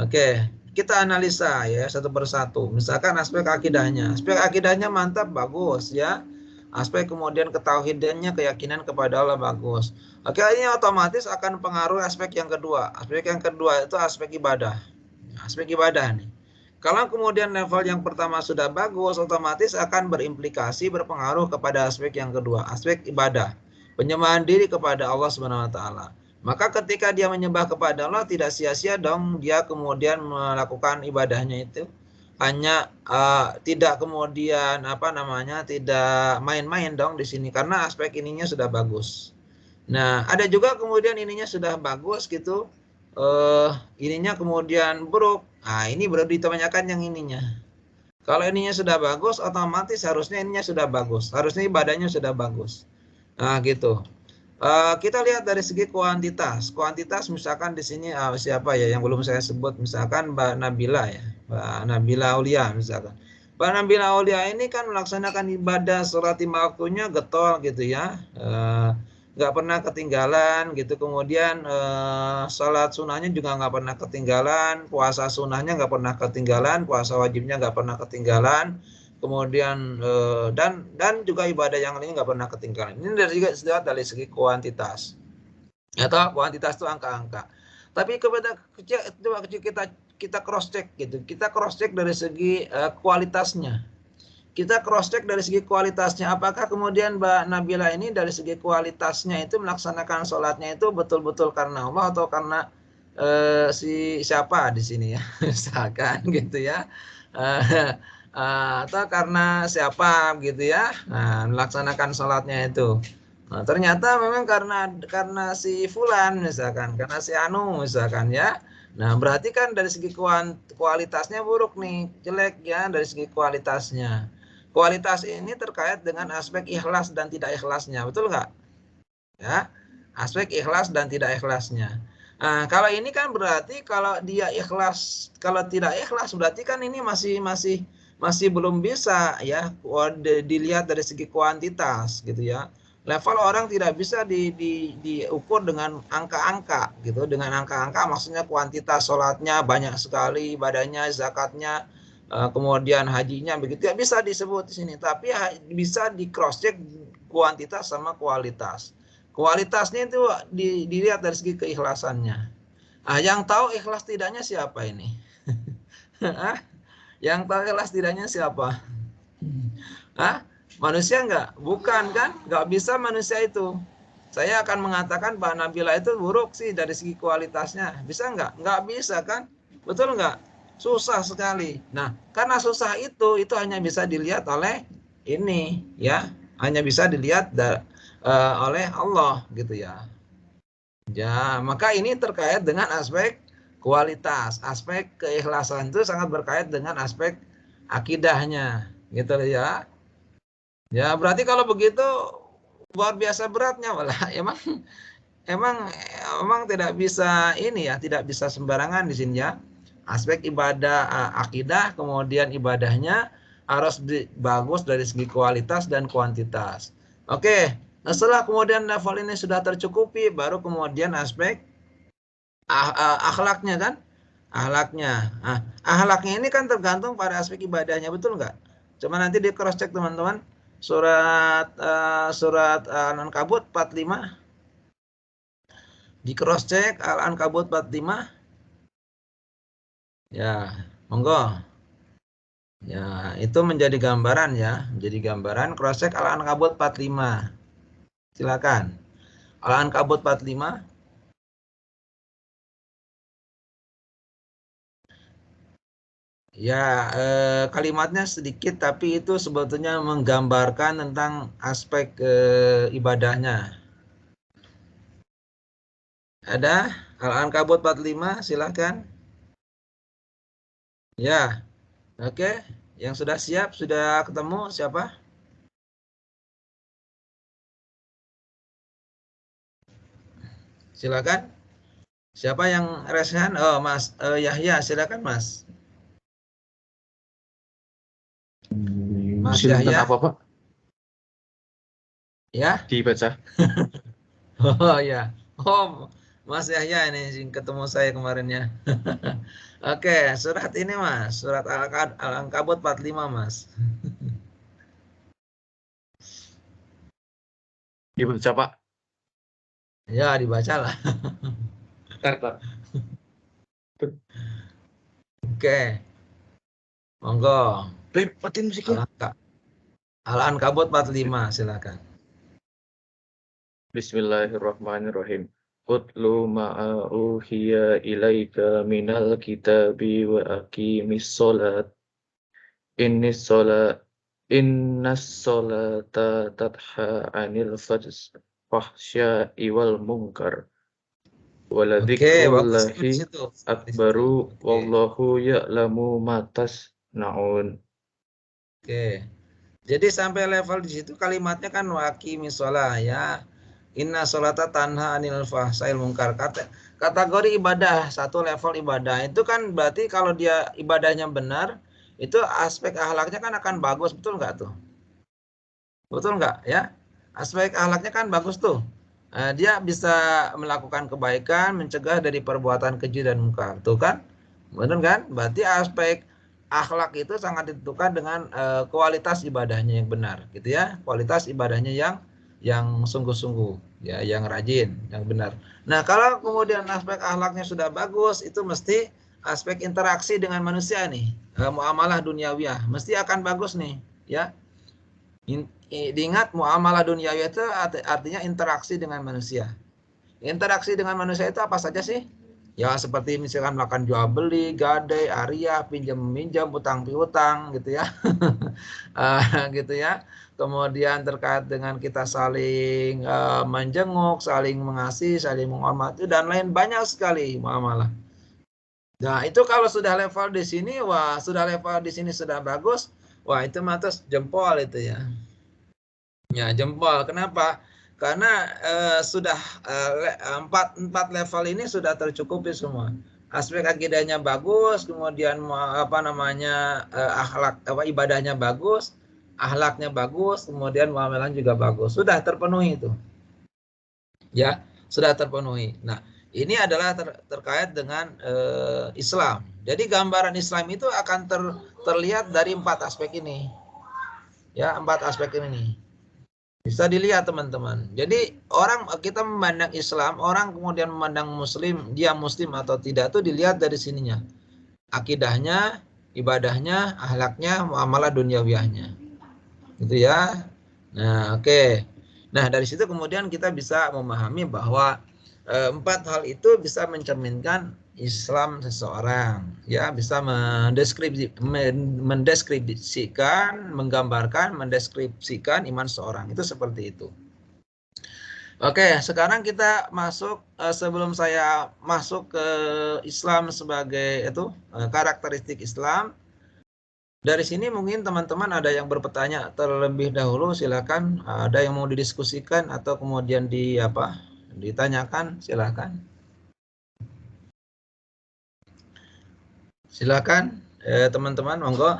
Oke, kita analisa ya satu persatu. Misalkan aspek akidahnya. Aspek akidahnya mantap, bagus ya. Aspek kemudian ketauhidannya, keyakinan kepada Allah bagus. Oke, ini otomatis akan pengaruh aspek yang kedua. Aspek yang kedua itu aspek ibadah. Aspek ibadah nih. Kalau kemudian level yang pertama sudah bagus, otomatis akan berimplikasi, berpengaruh kepada aspek yang kedua, aspek ibadah. Penyembahan diri kepada Allah Subhanahu wa taala. Maka ketika dia menyembah kepada Allah, tidak sia-sia dong dia kemudian melakukan ibadahnya itu. Hanya tidak kemudian tidak main-main dong di sini karena aspek ininya sudah bagus. Nah, ada juga kemudian ininya sudah bagus gitu. Ininya kemudian buruk. Nah, ini baru ditanyakan yang ininya. Kalau ininya sudah bagus, otomatis harusnya ininya sudah bagus. Harusnya ibadahnya sudah bagus. Nah, gitu. Kita lihat dari segi kuantitas. Kuantitas misalkan di sini siapa ya yang belum saya sebut, misalkan Mbak Nabila ya. Mbak Nabila Aulia misalkan. Mbak Nabila Aulia ini kan melaksanakan ibadah sholat 5 waktunya getol gitu ya. Nggak pernah ketinggalan gitu, kemudian sholat sunnahnya juga nggak pernah ketinggalan, puasa sunnahnya nggak pernah ketinggalan, puasa wajibnya nggak pernah ketinggalan, kemudian dan juga ibadah yang lainnya nggak pernah ketinggalan. Ini dari segi kuantitas atau kuantitas itu angka-angka. Tapi kepada kita cross check gitu, kita cross check dari segi kualitasnya. Kita cross check dari segi kualitasnya, apakah kemudian Mbak Nabila ini dari segi kualitasnya itu melaksanakan sholatnya itu betul-betul karena Allah atau karena si siapa di sini ya, misalkan gitu ya, atau karena siapa gitu ya, nah, melaksanakan sholatnya itu. Nah, ternyata memang karena si Fulan misalkan, karena si Anu misalkan ya. Nah, berarti kan dari segi kualitasnya buruk nih, jelek ya dari segi kualitasnya. Kualitas ini terkait dengan aspek ikhlas dan tidak ikhlasnya, betul nggak? Ya, aspek ikhlas dan tidak ikhlasnya. Nah, kalau ini kan berarti kalau dia ikhlas, kalau tidak ikhlas berarti kan ini masih belum bisa ya dilihat dari segi kuantitas gitu ya. Level orang tidak bisa diukur dengan angka-angka gitu. Dengan angka-angka maksudnya kuantitas sholatnya banyak sekali, ibadahnya, zakatnya, kemudian hajinya begitu ya bisa disebut di sini. Tapi bisa di cross check kuantitas sama kualitas. Kualitasnya itu dilihat dari segi keikhlasannya. Ah, yang tahu ikhlas tidaknya siapa ini? Yang tahu ikhlas tidaknya siapa? Hah? Manusia enggak? Bukan kan? Enggak bisa manusia itu. Saya akan mengatakan Mbak Nabila itu buruk sih dari segi kualitasnya. Bisa enggak? Enggak bisa kan? Betul enggak? Susah sekali. Nah, karena susah itu hanya bisa dilihat oleh ini ya. Hanya bisa dilihat oleh Allah gitu ya. Ya, maka ini terkait dengan aspek kualitas, aspek keikhlasan itu sangat berkait dengan aspek akidahnya, gitu ya. Ya, berarti kalau begitu luar biasa beratnya malah. Emang tidak bisa ini ya, tidak bisa sembarangan di sini ya. Aspek ibadah akidah, kemudian ibadahnya harus bagus dari segi kualitas dan kuantitas. Oke, nah setelah kemudian level ini sudah tercukupi, baru kemudian aspek akhlaknya kan? Akhlaknya. Nah, akhlaknya ini kan tergantung pada aspek ibadahnya, betul nggak? Coba nanti di cross check teman-teman. Surat Al-Ankabut 45. Di cross check Al-Ankabut 45. Ya, monggo. Ya, itu menjadi gambaran ya, menjadi gambaran cross check Al-Ankabut 45. Silakan. Al-Ankabut 45. Ya, kalimatnya sedikit tapi itu sebetulnya menggambarkan tentang aspek ibadahnya. Ada Al-Ankabut 45, silakan. Ya, oke. Yang sudah siap, sudah ketemu siapa? Silakan. Siapa yang resahan? Oh, Mas Yahya, silakan Mas. Mas Yahya. Apa, Pak? Ya? Dibaca. Oh ya. Oh, Mas Yahya ini ketemu saya kemarinnya. Oke, surat ini Mas, surat Al-Ankabut 45 Mas. Dibaca, Pak. Ya, dibaca lah. Pak. Oke. Monggo. Matiin musiknya. Al-Ankabut 45, silakan. Bismillahirrahmanirrahim. Utlu ma'auhiya ilaika minal kitabi wa aqimis sholat. Innas sholata tanha 'anil fahsya'i wal munkar. Waladzikrullahi akbaru wallahu ya'lamu ma tasna'un. Oke. Jadi sampai level di situ kalimatnya kan waqimis shalah ya. Inna sholata tanha 'anil fahsyail munkar. Kategori ibadah, satu level ibadah itu kan berarti kalau dia ibadahnya benar, itu aspek akhlaknya kan akan bagus, betul nggak tuh? Betul nggak ya? Aspek akhlaknya kan bagus tuh. Dia bisa melakukan kebaikan, mencegah dari perbuatan keji dan munkar, tuh kan? Benar kan? Berarti aspek akhlak itu sangat ditentukan dengan kualitas ibadahnya yang benar, gitu ya. Kualitas ibadahnya yang sungguh-sungguh, ya, yang rajin, yang benar. Nah, kalau kemudian aspek akhlaknya sudah bagus, itu mesti aspek interaksi dengan manusia nih, muamalah duniawiyah, mesti akan bagus nih, ya. Diingat muamalah duniawi itu artinya interaksi dengan manusia. Interaksi dengan manusia itu apa saja sih? Ya seperti misalkan melakukan jual beli, gadai, ariah, pinjam meminjam, utang piutang gitu ya. Gitu ya. Kemudian terkait dengan kita saling menjenguk, saling mengasihi, saling menghormati dan lain banyak sekali muamalah. Nah, itu kalau sudah level di sini, wah, sudah level di sini sudah bagus. Wah, itu matas jempol itu ya. Ya, jempol. Kenapa? Karena sudah empat level ini sudah tercukupi semua. Aspek akidahnya bagus, kemudian apa namanya akhlak ibadahnya bagus, akhlaknya bagus, kemudian muamalah juga bagus. Sudah terpenuhi itu. Ya, sudah terpenuhi. Nah, ini adalah terkait dengan Islam. Jadi gambaran Islam itu akan terlihat dari 4 aspek ini. Ya, 4 aspek ini. Bisa dilihat teman-teman. Jadi kita memandang Islam, orang kemudian memandang Muslim, dia Muslim atau tidak itu dilihat dari sininya. Akidahnya, ibadahnya, akhlaknya, muamalah duniawiyahnya. Gitu ya. Nah, oke. Nah, dari situ kemudian kita bisa memahami bahwa 4 hal itu bisa mencerminkan Islam seseorang, ya, bisa mendeskripsikan, menggambarkan, mendeskripsikan iman seseorang. Itu seperti itu. Oke, sekarang kita masuk, sebelum saya masuk ke Islam sebagai itu karakteristik Islam. Dari sini mungkin teman-teman ada yang bertanya terlebih dahulu, silakan. Ada yang mau didiskusikan atau kemudian ditanyakan, silakan. Silakan teman-teman, monggo.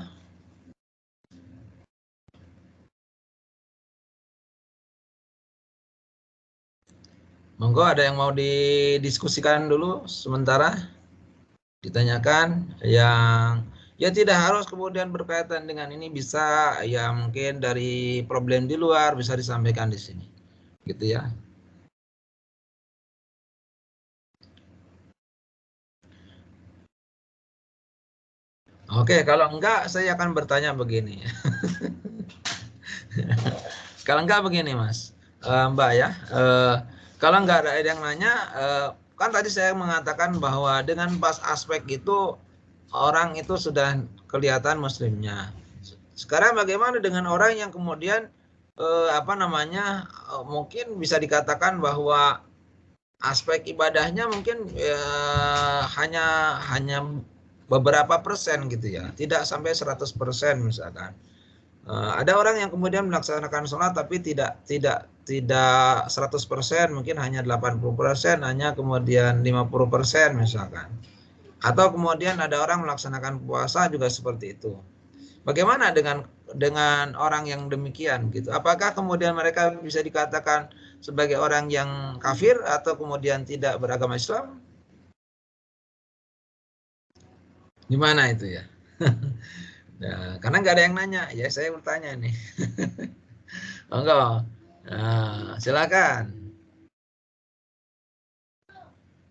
Monggo, ada yang mau didiskusikan dulu sementara? Ditanyakan yang ya tidak harus kemudian berkaitan dengan ini, bisa ya mungkin dari problem di luar bisa disampaikan di sini. Gitu ya. Oke, kalau enggak saya akan bertanya begini. Kalau enggak begini Mas, Mbak ya, kalau enggak ada yang nanya, kan tadi saya mengatakan bahwa dengan pas aspek itu orang itu sudah kelihatan Muslimnya. Sekarang bagaimana dengan orang yang kemudian mungkin bisa dikatakan bahwa aspek ibadahnya mungkin hanya beberapa persen gitu ya, tidak sampai 100% misalkan. Ada orang yang kemudian melaksanakan sholat tapi tidak 100%, mungkin hanya 80%, hanya kemudian 50% misalkan. Atau kemudian ada orang melaksanakan puasa juga seperti itu. Bagaimana dengan orang yang demikian gitu? Apakah kemudian mereka bisa dikatakan sebagai orang yang kafir atau kemudian tidak beragama Islam? Gimana itu ya? Nah, karena nggak ada yang nanya, ya saya bertanya nih. Monggo. Nah, silakan.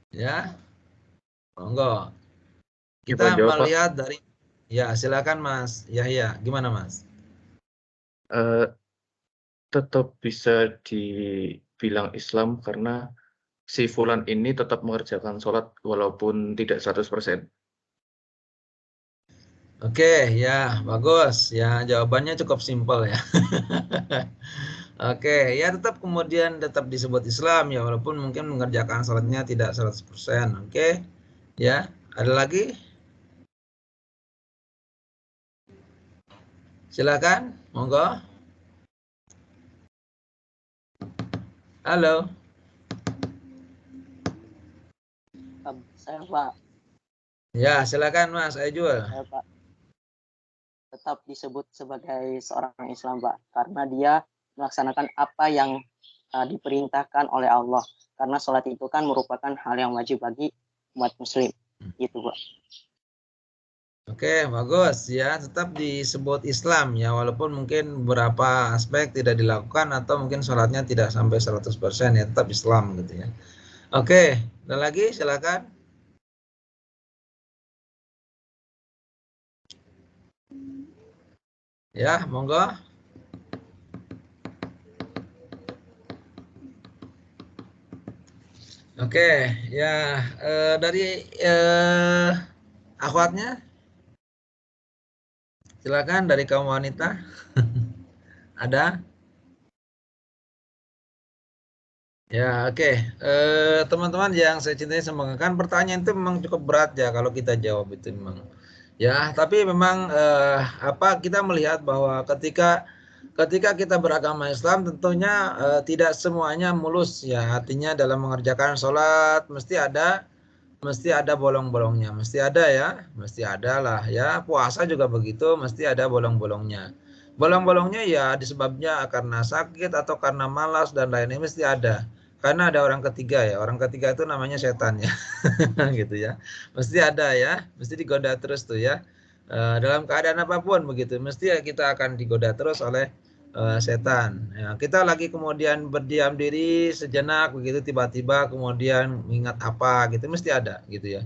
Ya, monggo. Kita melihat dari, ya silakan Mas Yahya, gimana Mas? Tetap bisa dibilang Islam karena si fulan ini tetap mengerjakan sholat walaupun tidak 100%. Oke, ya bagus. Ya jawabannya cukup simpel ya. Oke, ya tetap disebut Islam ya walaupun mungkin mengerjakan sholatnya tidak 100%. Oke, ya ada lagi? Silakan, monggo. Halo. Saya Pak. Ya silakan Mas Aijul. Saya Pak. Tetap disebut sebagai seorang Islam Pak, karena dia melaksanakan apa yang diperintahkan oleh Allah. Karena sholat itu kan merupakan hal yang wajib bagi umat Muslim. Gitu Pak. Oke, bagus ya. Tetap disebut Islam ya, walaupun mungkin beberapa aspek tidak dilakukan atau mungkin sholatnya tidak sampai 100% ya, tetap Islam gitu ya. Oke, ada lagi silakan. Ya, monggo. Oke, ya dari akhwatnya, silakan dari kaum wanita. Ada? Ya, oke. Teman-teman yang saya cintai, semoga kan pertanyaan itu memang cukup berat ya kalau kita jawab itu memang. Ya, tapi memang kita melihat bahwa ketika kita beragama Islam tentunya tidak semuanya mulus ya. Artinya dalam mengerjakan sholat mesti ada bolong-bolongnya, mesti ada ya, mesti ada lah ya. Puasa juga begitu, mesti ada bolong-bolongnya. Bolong-bolongnya ya disebabnya karena sakit atau karena malas dan lainnya mesti ada. Karena ada orang ketiga ya, orang ketiga itu namanya setan ya, gitu ya. Mesti ada ya, mesti digoda terus tuh ya. Dalam keadaan apapun begitu, mesti ya kita akan digoda terus oleh setan. Ya, kita lagi kemudian berdiam diri sejenak begitu tiba-tiba kemudian mengingat apa gitu mesti ada gitu ya.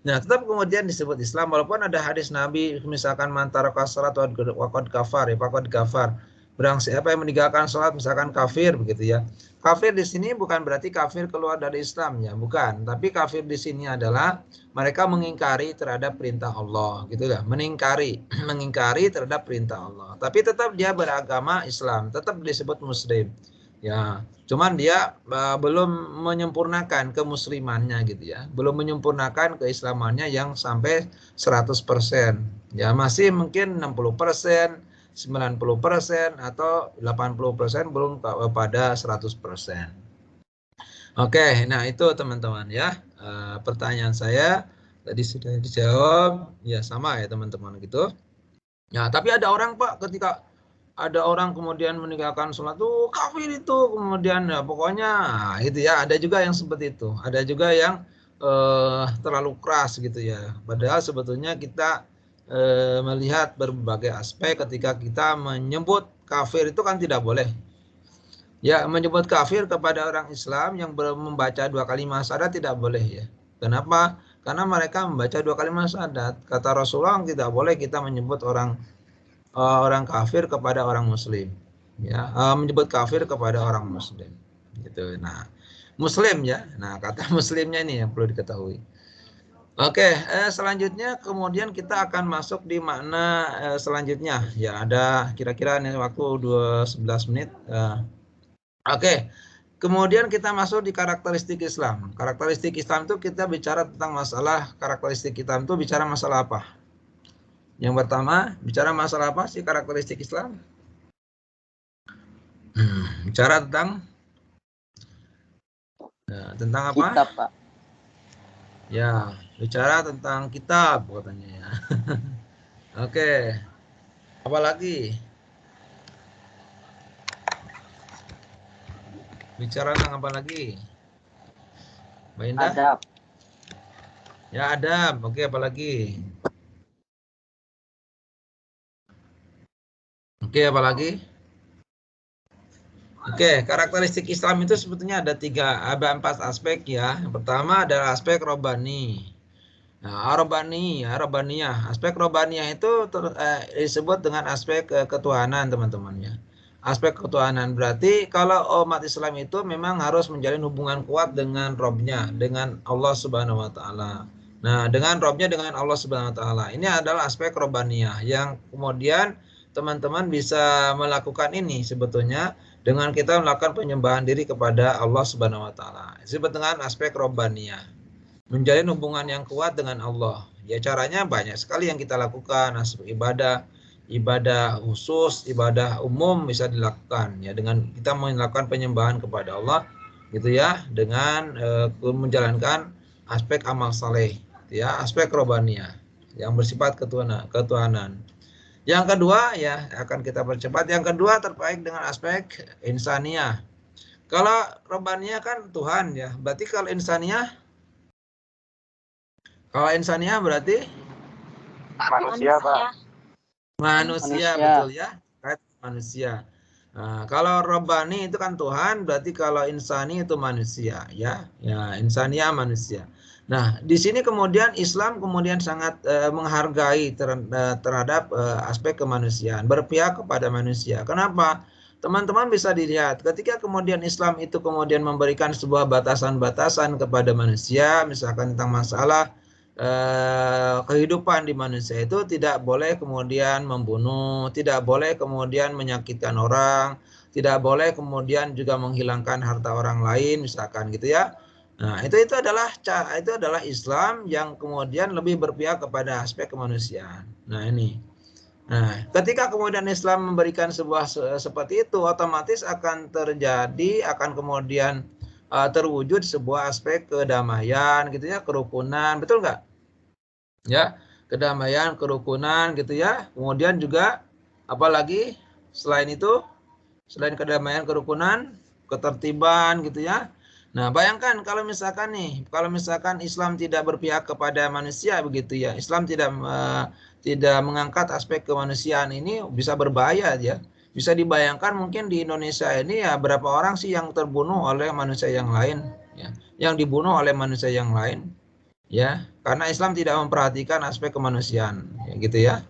Nah, tetap kemudian disebut Islam walaupun ada hadis Nabi misalkan mantaraka salat waqad kafar ya faqad kafar. Barang siapa yang meninggalkan salat misalkan kafir begitu ya. Kafir di sini bukan berarti kafir keluar dari Islam ya, bukan. Tapi kafir di sini adalah mereka mengingkari terhadap perintah Allah gitu ya. Mengingkari terhadap perintah Allah. Tapi tetap dia beragama Islam, tetap disebut muslim. Ya, cuman dia belum menyempurnakan kemuslimannya gitu ya. Belum menyempurnakan keislamannya yang sampai 100%. Ya, masih mungkin 60%, 90% atau 80% belum pada 100%. Oke, nah itu teman-teman ya. Pertanyaan saya tadi sudah dijawab. Ya sama ya teman-teman gitu. Ya, tapi ada orang Pak ketika ada orang kemudian meninggalkan sholat tuh kafir itu kemudian ya pokoknya gitu ya, ada juga yang seperti itu, ada juga yang terlalu keras gitu ya, padahal sebetulnya kita melihat berbagai aspek ketika kita menyebut kafir itu kan tidak boleh ya, menyebut kafir kepada orang Islam yang membaca 2 kalimat syahadat tidak boleh ya. Kenapa? Karena mereka membaca 2 kalimat syahadat. Kata Rasulullah tidak boleh kita menyebut orang kafir kepada orang muslim ya, menyebut kafir kepada orang muslim gitu. Nah, muslim ya, nah kata muslimnya ini yang perlu diketahui. Oke, selanjutnya kemudian kita akan masuk di makna selanjutnya ya, ada kira-kira ini waktu 11 menit. Oke, kemudian kita masuk di karakteristik Islam. Karakteristik Islam itu kita bicara tentang masalah karakteristik Islam itu bicara masalah apa? Yang pertama, bicara masalah apa sih karakteristik Islam? Bicara tentang apa? Kitab, Pak. Ya, bicara tentang kitab katanya ya. Oke. Apa lagi? Bicara tentang apa lagi? Mbak Indah? Adab. Ya, adab. Oke, apa lagi? Oke, apa lagi? Oke, karakteristik Islam itu sebetulnya ada 4 aspek ya. Yang pertama adalah aspek robani. Nah, robaniyah. Aspek robaniyah itu disebut dengan aspek ketuhanan, teman-teman ya. Aspek ketuhanan berarti kalau umat Islam itu memang harus menjalin hubungan kuat dengan Robnya, dengan Allah Subhanahu Wa Taala. Nah, dengan Robnya, dengan Allah Subhanahu Wa Taala. Ini adalah aspek robaniyah yang kemudian teman-teman bisa melakukan ini sebetulnya dengan kita melakukan penyembahan diri kepada Allah Subhanahu Wa Taala. Disebut dengan aspek robaniyah. Menjalin hubungan yang kuat dengan Allah. Ya, caranya banyak sekali yang kita lakukan, aspek ibadah khusus, ibadah umum bisa dilakukan ya dengan kita melakukan penyembahan kepada Allah gitu ya, dengan menjalankan aspek amal saleh ya, aspek robaniyah yang bersifat ketuhanan. Yang kedua ya akan kita percepat. Yang kedua terkait dengan aspek insaniyah. Kalau robaniyah kan Tuhan ya, berarti kalau insaniyah berarti Manusia, Pak. Manusia, betul ya, manusia. Nah, kalau Rabbani itu kan Tuhan, berarti kalau insani itu manusia ya, insania manusia. Nah, di sini kemudian Islam kemudian sangat menghargai terhadap aspek kemanusiaan, berpihak kepada manusia. Kenapa? Teman-teman bisa dilihat ketika kemudian Islam itu kemudian memberikan sebuah batasan-batasan kepada manusia, misalkan tentang masalah kehidupan di manusia itu tidak boleh kemudian membunuh, tidak boleh kemudian menyakitkan orang, tidak boleh kemudian juga menghilangkan harta orang lain misalkan gitu ya. Nah, itu adalah Islam yang kemudian lebih berpihak kepada aspek kemanusiaan. Nah, ini. Nah, ketika kemudian Islam memberikan sebuah seperti itu, otomatis akan kemudian terwujud sebuah aspek kedamaian gitu ya, kerukunan, betul nggak? Ya, kedamaian, kerukunan gitu ya. Kemudian juga apalagi selain itu, selain kedamaian, kerukunan, ketertiban gitu ya. Nah, bayangkan kalau misalkan Islam tidak berpihak kepada manusia begitu ya. Islam tidak mengangkat aspek kemanusiaan, ini bisa berbahaya ya. Bisa dibayangkan mungkin di Indonesia ini ya berapa orang sih yang terbunuh oleh manusia yang lain ya. Yang dibunuh oleh manusia yang lain ya, karena Islam tidak memperhatikan aspek kemanusiaan ya, gitu ya.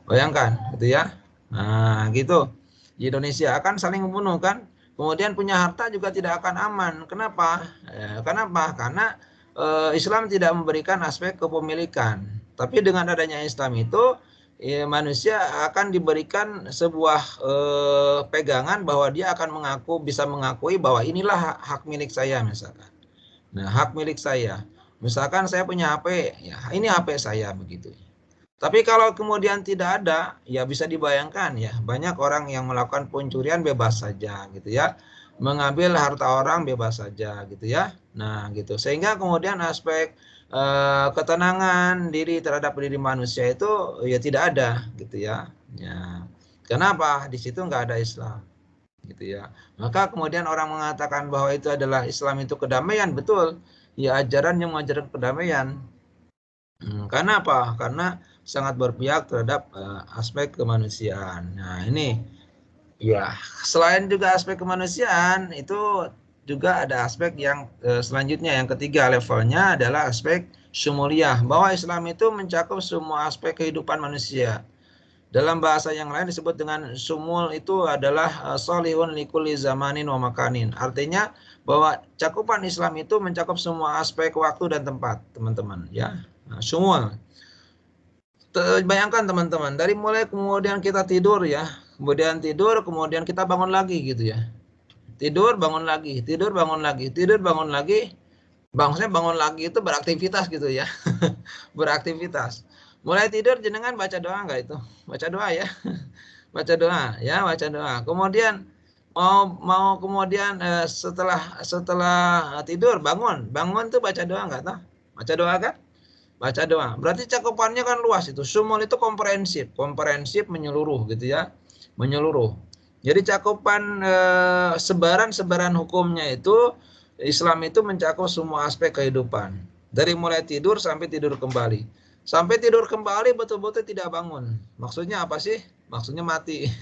Bayangkan gitu ya. Nah, gitu. Di Indonesia akan saling membunuh kan? Kemudian punya harta juga tidak akan aman. Kenapa? Kenapa? Karena Islam tidak memberikan aspek kepemilikan. Tapi dengan adanya Islam itu, manusia akan diberikan sebuah pegangan bahwa dia akan bisa mengakui bahwa inilah hak milik saya misalkan. Nah, hak milik saya. Misalkan saya punya HP, ya ini HP saya begitu. Tapi kalau kemudian tidak ada, ya bisa dibayangkan ya, banyak orang yang melakukan pencurian bebas saja gitu ya. Mengambil harta orang bebas saja gitu ya. Nah, gitu. Sehingga kemudian aspek ketenangan diri terhadap diri manusia itu ya tidak ada gitu ya. Ya. Kenapa? Di situ nggak ada Islam. Gitu ya. Maka kemudian orang mengatakan bahwa itu adalah Islam itu kedamaian, betul. Ya, ajaran yang mengajarkan kedamaian. Karena apa? Karena sangat berpihak terhadap aspek kemanusiaan. Nah, ini ya, selain juga aspek kemanusiaan, itu juga ada aspek yang selanjutnya, yang ketiga levelnya adalah aspek syumuliyah, bahwa Islam itu mencakup semua aspek kehidupan manusia. Dalam bahasa yang lain disebut dengan syumul, itu adalah solihun likulli zamanin wa makanin. Artinya bahwa cakupan Islam itu mencakup semua aspek waktu dan tempat, teman-teman ya. Nah, syumul. Bayangkan teman-teman, dari mulai kemudian kita tidur ya, kemudian kita bangun lagi gitu ya. Tidur, bangun lagi, tidur, bangun lagi, tidur, bangun lagi. Maksudnya bangun lagi itu beraktivitas gitu ya. Beraktivitas. Mulai tidur jenengan baca doa enggak itu? Baca doa ya. Baca doa ya, baca doa. Kemudian mau kemudian setelah tidur bangun tuh baca doa enggak toh? Baca doa kan? Baca doa. Berarti cakupannya kan luas itu. Syumul itu komprehensif menyeluruh gitu ya. Menyeluruh. Jadi cakupan sebaran hukumnya itu, Islam itu mencakup semua aspek kehidupan. Dari mulai tidur sampai tidur kembali. Sampai tidur kembali betul-betul tidak bangun. Maksudnya apa sih? Maksudnya mati.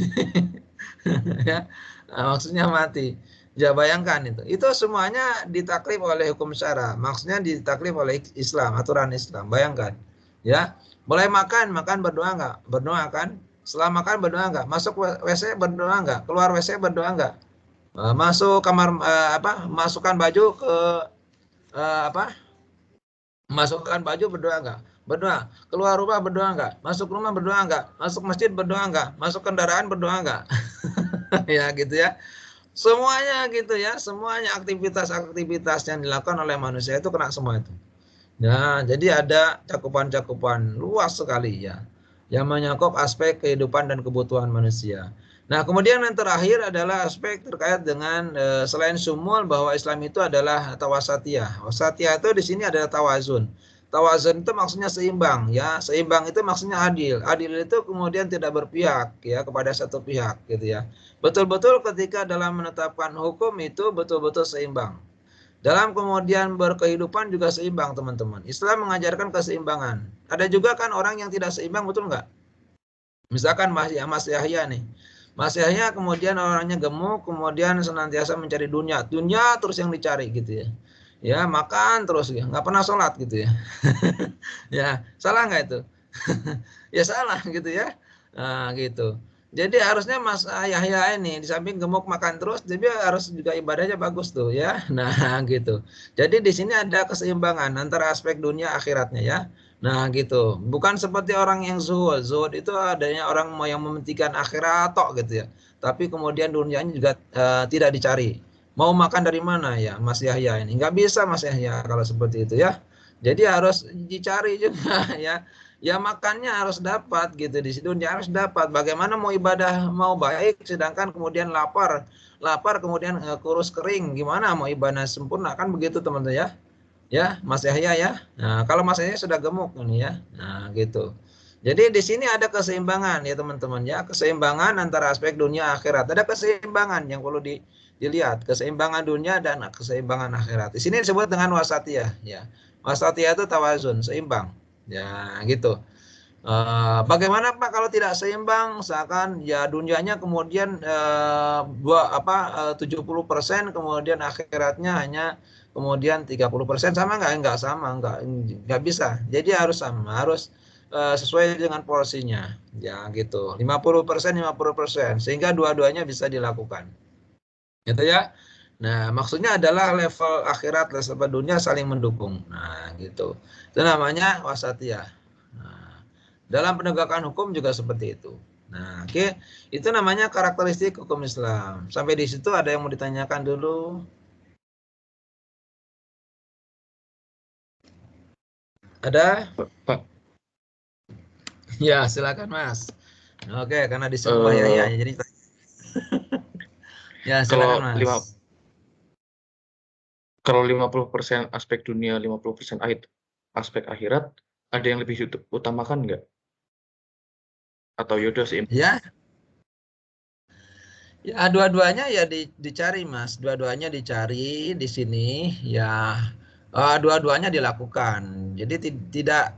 Ya. Nah, maksudnya mati. Ya, bayangkan itu. Itu semuanya ditaklif oleh hukum syara. Maksudnya ditaklif oleh Islam, aturan Islam. Bayangkan. Ya. Mulai makan berdoa enggak? Berdoa kan? Setelah makan berdoa enggak? Masuk WC berdoa enggak? Keluar WC berdoa enggak? Masuk kamar masukkan baju ke masukkan baju berdoa enggak? Berdoa. Keluar rumah berdoa enggak? Masuk rumah berdoa enggak? Masuk masjid berdoa enggak? Masuk kendaraan berdoa enggak? Ya gitu ya. Semuanya gitu ya, semuanya aktivitas yang dilakukan oleh manusia itu kena semua itu. Ya, jadi ada cakupan-cakupan luas sekali ya, yang mencakup aspek kehidupan dan kebutuhan manusia. Nah, kemudian yang terakhir adalah aspek terkait dengan selain syumul, bahwa Islam itu adalah tawasatiyah. Wasatiyah itu di sini adalah tawazun. Tawazun itu maksudnya seimbang ya. Seimbang itu maksudnya adil. Adil itu kemudian tidak berpihak ya kepada satu pihak gitu ya. Betul-betul ketika dalam menetapkan hukum itu betul-betul seimbang. Dalam kemudian berkehidupan juga seimbang, teman-teman. Islam mengajarkan keseimbangan. Ada juga kan orang yang tidak seimbang, betul nggak? Misalkan Mas Yahya nih. Mas Yahya kemudian orangnya gemuk, kemudian senantiasa mencari dunia terus yang dicari gitu ya. Ya, makan terus ya, nggak pernah sholat gitu ya. Ya, salah nggak itu? Ya salah gitu ya. Nah, gitu. Jadi harusnya Mas Yahya ini di samping gemuk makan terus, dia harus juga ibadahnya bagus tuh ya. Nah, gitu. Jadi di sini ada keseimbangan antara aspek dunia akhiratnya ya. Nah, gitu. Bukan seperti orang yang zuhud. Zuhud itu adanya orang yang mementingkan akhirat tok gitu ya. Tapi kemudian dunianya juga tidak dicari. Mau makan dari mana ya Mas Yahya ini? Nggak bisa Mas Yahya kalau seperti itu ya. Jadi harus dicari juga ya. Ya makannya harus dapat gitu di situ, harus dapat. Bagaimana mau ibadah mau baik sedangkan kemudian lapar kemudian kurus kering, gimana mau ibadah sempurna, kan begitu teman-teman ya. Ya, Mas Yahya ya. Nah, kalau Mas Yahya sudah gemuk ini ya. Nah, gitu. Jadi di sini ada keseimbangan ya teman-teman ya, keseimbangan antara aspek dunia akhirat. Ada keseimbangan yang perlu dilihat, keseimbangan dunia dan keseimbangan akhirat. Di sini disebut dengan wasatiyah ya. Wasatiyah itu tawazun, seimbang. Ya, gitu. Bagaimana Pak kalau tidak seimbang, misalkan ya dunianya kemudian 70%, kemudian akhiratnya hanya kemudian 30%, sama nggak sama, nggak bisa. Jadi harus sama, harus sesuai dengan porsinya ya gitu, 50% sehingga dua-duanya bisa dilakukan gitu ya. Nah maksudnya adalah level akhirat level dunia saling mendukung. Nah gitu, itu namanya wasatiyah. Nah, dalam penegakan hukum juga seperti itu. Nah oke, itu namanya karakteristik hukum Islam. Sampai di situ ada yang mau ditanyakan dulu? Ada Pak? Ya, silakan Mas. Oke, karena disebut ya, jadi ya silakan Mas. Kalau 50% aspek dunia, 50% aspek akhirat, ada yang lebih utamakan nggak? Atau yaudah sih? Ya. Ya, dua-duanya ya dicari Mas. Dua-duanya dicari di sini ya. Dua-duanya dilakukan. Jadi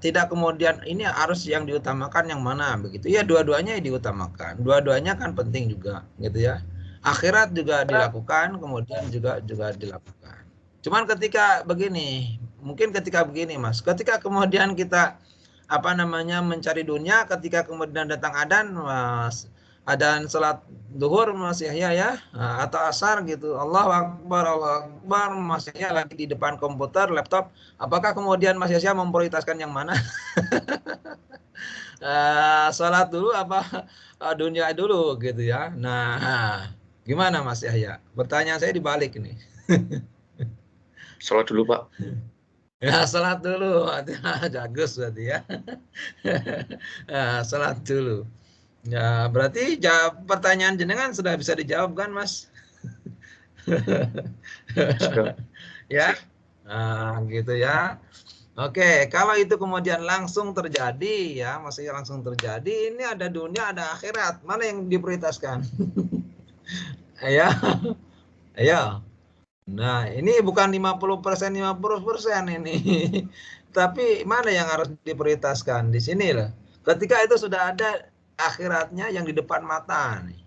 tidak kemudian ini harus yang diutamakan yang mana begitu. Ya dua-duanya diutamakan. Dua-duanya kan penting juga gitu ya. Akhirat juga dilakukan, kemudian juga dilakukan. Cuman ketika begini, mungkin ketika begini Mas. Ketika kemudian kita mencari dunia, ketika kemudian datang adzan Mas, adzan salat zuhur Mas Yahya ya, atau asar gitu, Allahu Akbar, Mas Yahya lagi di depan komputer, laptop, apakah kemudian Mas Yahya memprioritaskan yang mana? Salat dulu apa dunia dulu gitu ya. Nah, gimana Mas Yahya? Pertanyaan saya dibalik ini. Salat dulu Pak. Ya, salat dulu. Jagus berarti ya. Salat dulu. Ya, berarti pertanyaan jenengan sudah bisa dijawab kan, Mas? Ya, gitu ya. Oke, kalau itu kemudian langsung terjadi ya, masih langsung terjadi, ini ada dunia, ada akhirat, mana yang diprioritaskan? Ya, ayo. Nah, ini bukan 50% ini, tapi mana yang harus diprioritaskan di sini loh. Ketika itu sudah ada akhiratnya yang di depan mata nih.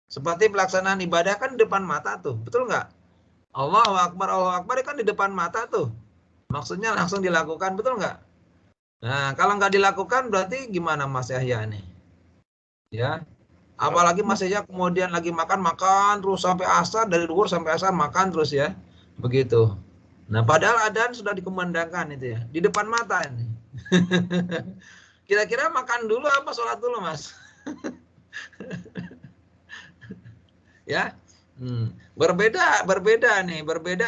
Seperti pelaksanaan ibadah kan di depan mata tuh, betul nggak? Allahu Akbar kan di depan mata tuh. Maksudnya langsung dilakukan, betul nggak? Nah, kalau nggak dilakukan berarti gimana Mas Yahya nih? Ya, apalagi Mas Yahya kemudian lagi makan terus sampai asar, dari duhur sampai asar makan terus ya, begitu. Nah, padahal adzan sudah dikumandangkan itu ya, di depan mata ini. Kira-kira makan dulu apa sholat dulu Mas? Ya, berbeda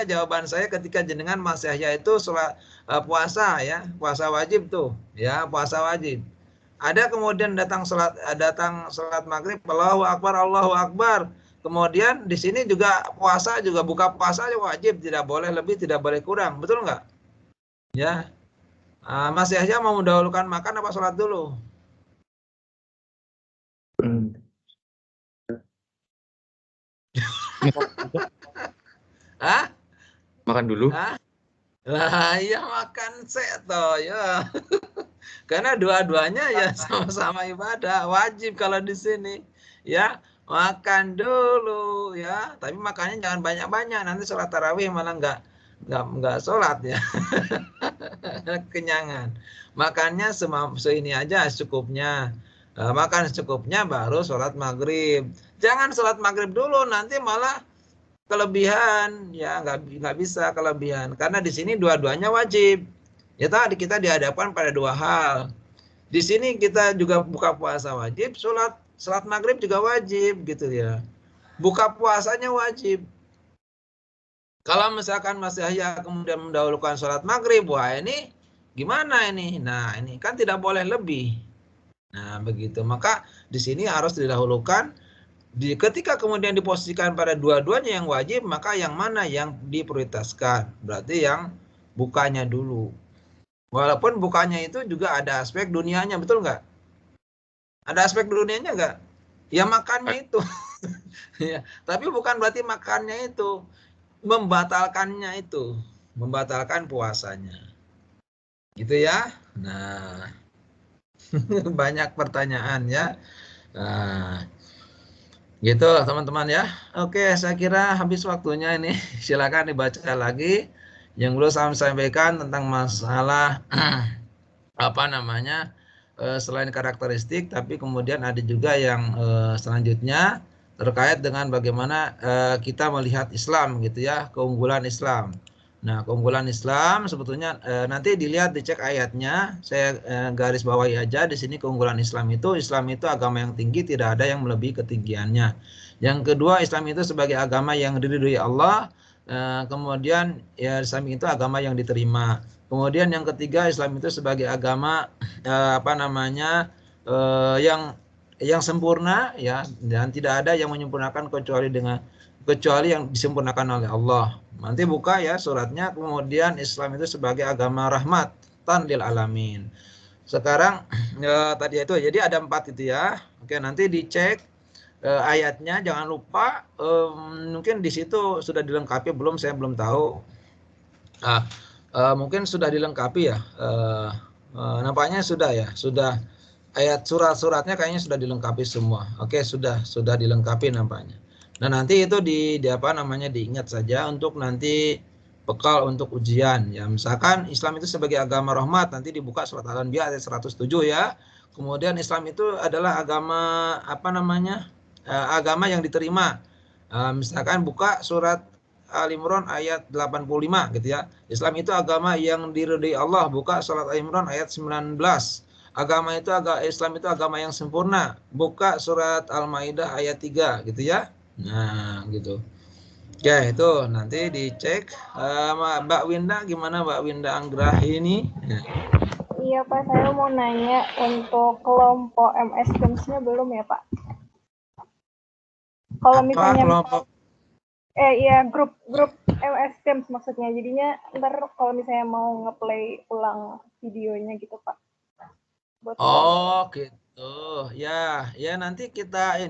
jawaban saya ketika jenengan Mas Yahya itu sholat puasa ya, puasa wajib tuh ya, puasa wajib. Ada kemudian datang sholat maghrib, Allahu Akbar. Kemudian di sini juga puasa, juga buka puasa wajib, tidak boleh lebih, tidak boleh kurang, betul nggak? Ya, Mas Yahya mau mendahulukan makan apa sholat dulu? Hah? Makan dulu. Lah iya makan toh ya. Karena dua-duanya ya sama-sama ibadah, wajib kalau di sini. Ya, makan dulu ya, tapi makannya jangan banyak-banyak, nanti sholat tarawih malah nggak sholat ya. Kenyangan. Makannya ini aja secukupnya. Makan secukupnya baru sholat maghrib. Jangan sholat maghrib dulu, nanti malah kelebihan ya, nggak bisa kelebihan karena di sini dua-duanya wajib. Ya tadi kita dihadapkan pada dua hal. Di sini kita juga buka puasa wajib, sholat maghrib juga wajib gitu ya. buka puasanya wajib. Kalau misalkan Mas Yahya kemudian mendahulukan sholat maghrib, wah ini gimana ini? Nah ini kan tidak boleh lebih. Nah begitu, maka di sini harus didahulukan. Ketika kemudian diposisikan pada dua-duanya yang wajib, maka yang mana yang diprioritaskan? Berarti yang bukanya dulu. Walaupun bukanya itu juga ada aspek dunianya, betul nggak? Ada aspek dunianya nggak? Ya makannya itu. Ya, tapi bukan berarti makannya itu membatalkannya itu, membatalkan puasanya. Gitu ya. Nah, banyak pertanyaan ya. Nah, gitu teman-teman ya. Oke, saya kira habis waktunya ini. Silakan dibaca lagi yang belum saya sampaikan tentang masalah apa namanya selain karakteristik, tapi kemudian ada juga yang selanjutnya terkait dengan bagaimana kita melihat Islam gitu ya, keunggulan Islam. Nah, keunggulan Islam sebetulnya nanti dilihat, dicek ayatnya. Saya garis bawahi aja di sini keunggulan Islam itu agama yang tinggi, tidak ada yang melebihi ketinggiannya. Yang kedua, Islam itu sebagai agama yang diridhoi Allah. Kemudian ya Islam itu agama yang diterima. Kemudian yang ketiga, Islam itu sebagai agama yang sempurna ya, dan tidak ada yang menyempurnakan kecuali yang disempurnakan oleh Allah. Nanti buka ya suratnya. Kemudian Islam itu sebagai agama rahmatan lil alamin. Sekarang tadi itu jadi ada 4 itu ya. Oke, nanti dicek ayatnya, jangan lupa mungkin di situ sudah dilengkapi belum, saya belum tahu. Mungkin sudah dilengkapi ya. Nampaknya sudah ya, sudah ayat surat-suratnya kayaknya sudah dilengkapi semua. Oke, sudah dilengkapi nampaknya. Nah, nanti itu diingat saja untuk nanti bekal untuk ujian ya. Misalkan Islam itu sebagai agama rahmat, nanti dibuka surat Al-Anbiya ayat 107 ya. Kemudian Islam itu adalah agama agama yang diterima. Misalkan buka surat Al-Imran ayat 85 gitu ya. Islam itu agama yang diridhai Allah, buka surat Al-Imran ayat 19. Islam itu agama yang sempurna, buka surat Al-Maidah ayat 3 gitu ya. Nah, gitu. Oke, itu nanti dicek. Mbak Winda, gimana Mbak Winda Anggrahi ini? Iya Pak, saya mau nanya untuk kelompok MS Games-nya belum ya Pak? Kalau misalnya kelompok? Iya, grup MS Games maksudnya. Jadinya ntar kalau misalnya mau ngeplay ulang videonya gitu Pak. Oh gitu. Ya nanti kita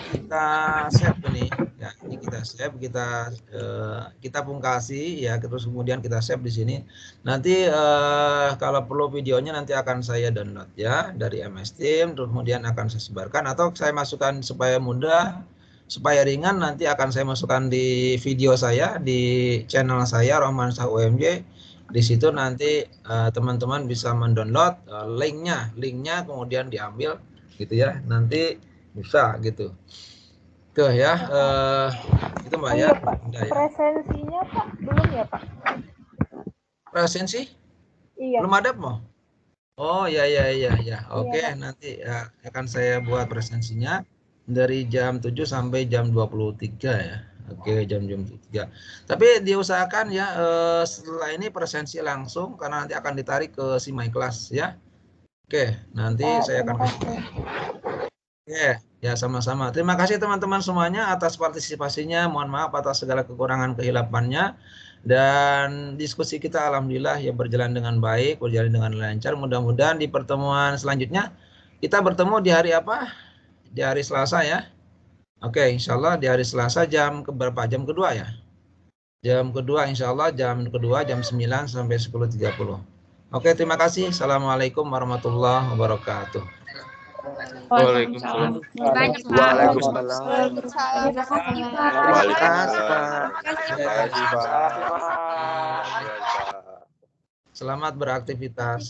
kita save ini ya, ini kita save, kita pungkasi ya, terus kemudian kita save di sini. Nanti kalau perlu videonya nanti akan saya download ya dari MS Team, terus kemudian akan saya sebarkan atau saya masukkan supaya mudah, supaya ringan, nanti akan saya masukkan di video saya di channel saya Romansyah UMJ. Di situ nanti teman-teman bisa mendownload linknya kemudian diambil gitu ya, nanti bisa gitu tuh ya. Itu Mbak ya. Pak. Presensinya Pak belum ya Pak? Presensi? Iya. Belum ada Pak? Oh ya. Oke, nanti akan saya buat presensinya dari jam 7 sampai jam 23 ya. Oke, jam 3. Tapi diusahakan ya setelah ini presensi langsung, karena nanti akan ditarik ke si My Class ya. Oke, nanti saya akan kasih. Oke, ya sama-sama. Terima kasih teman-teman semuanya atas partisipasinya. Mohon maaf atas segala kekurangan kehilafannya. Dan diskusi kita alhamdulillah ya berjalan dengan baik, berjalan dengan lancar. Mudah-mudahan di pertemuan selanjutnya kita bertemu di hari apa? Di hari Selasa ya. Oke, insya Allah di hari Selasa jam berapa? Jam kedua ya? Jam kedua insya Allah, jam 9 sampai 10.30. Oke, terima kasih. Assalamualaikum warahmatullahi wabarakatuh. Waalaikumsalam. Selamat beraktivitas.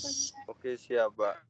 Oke, siap, Pak.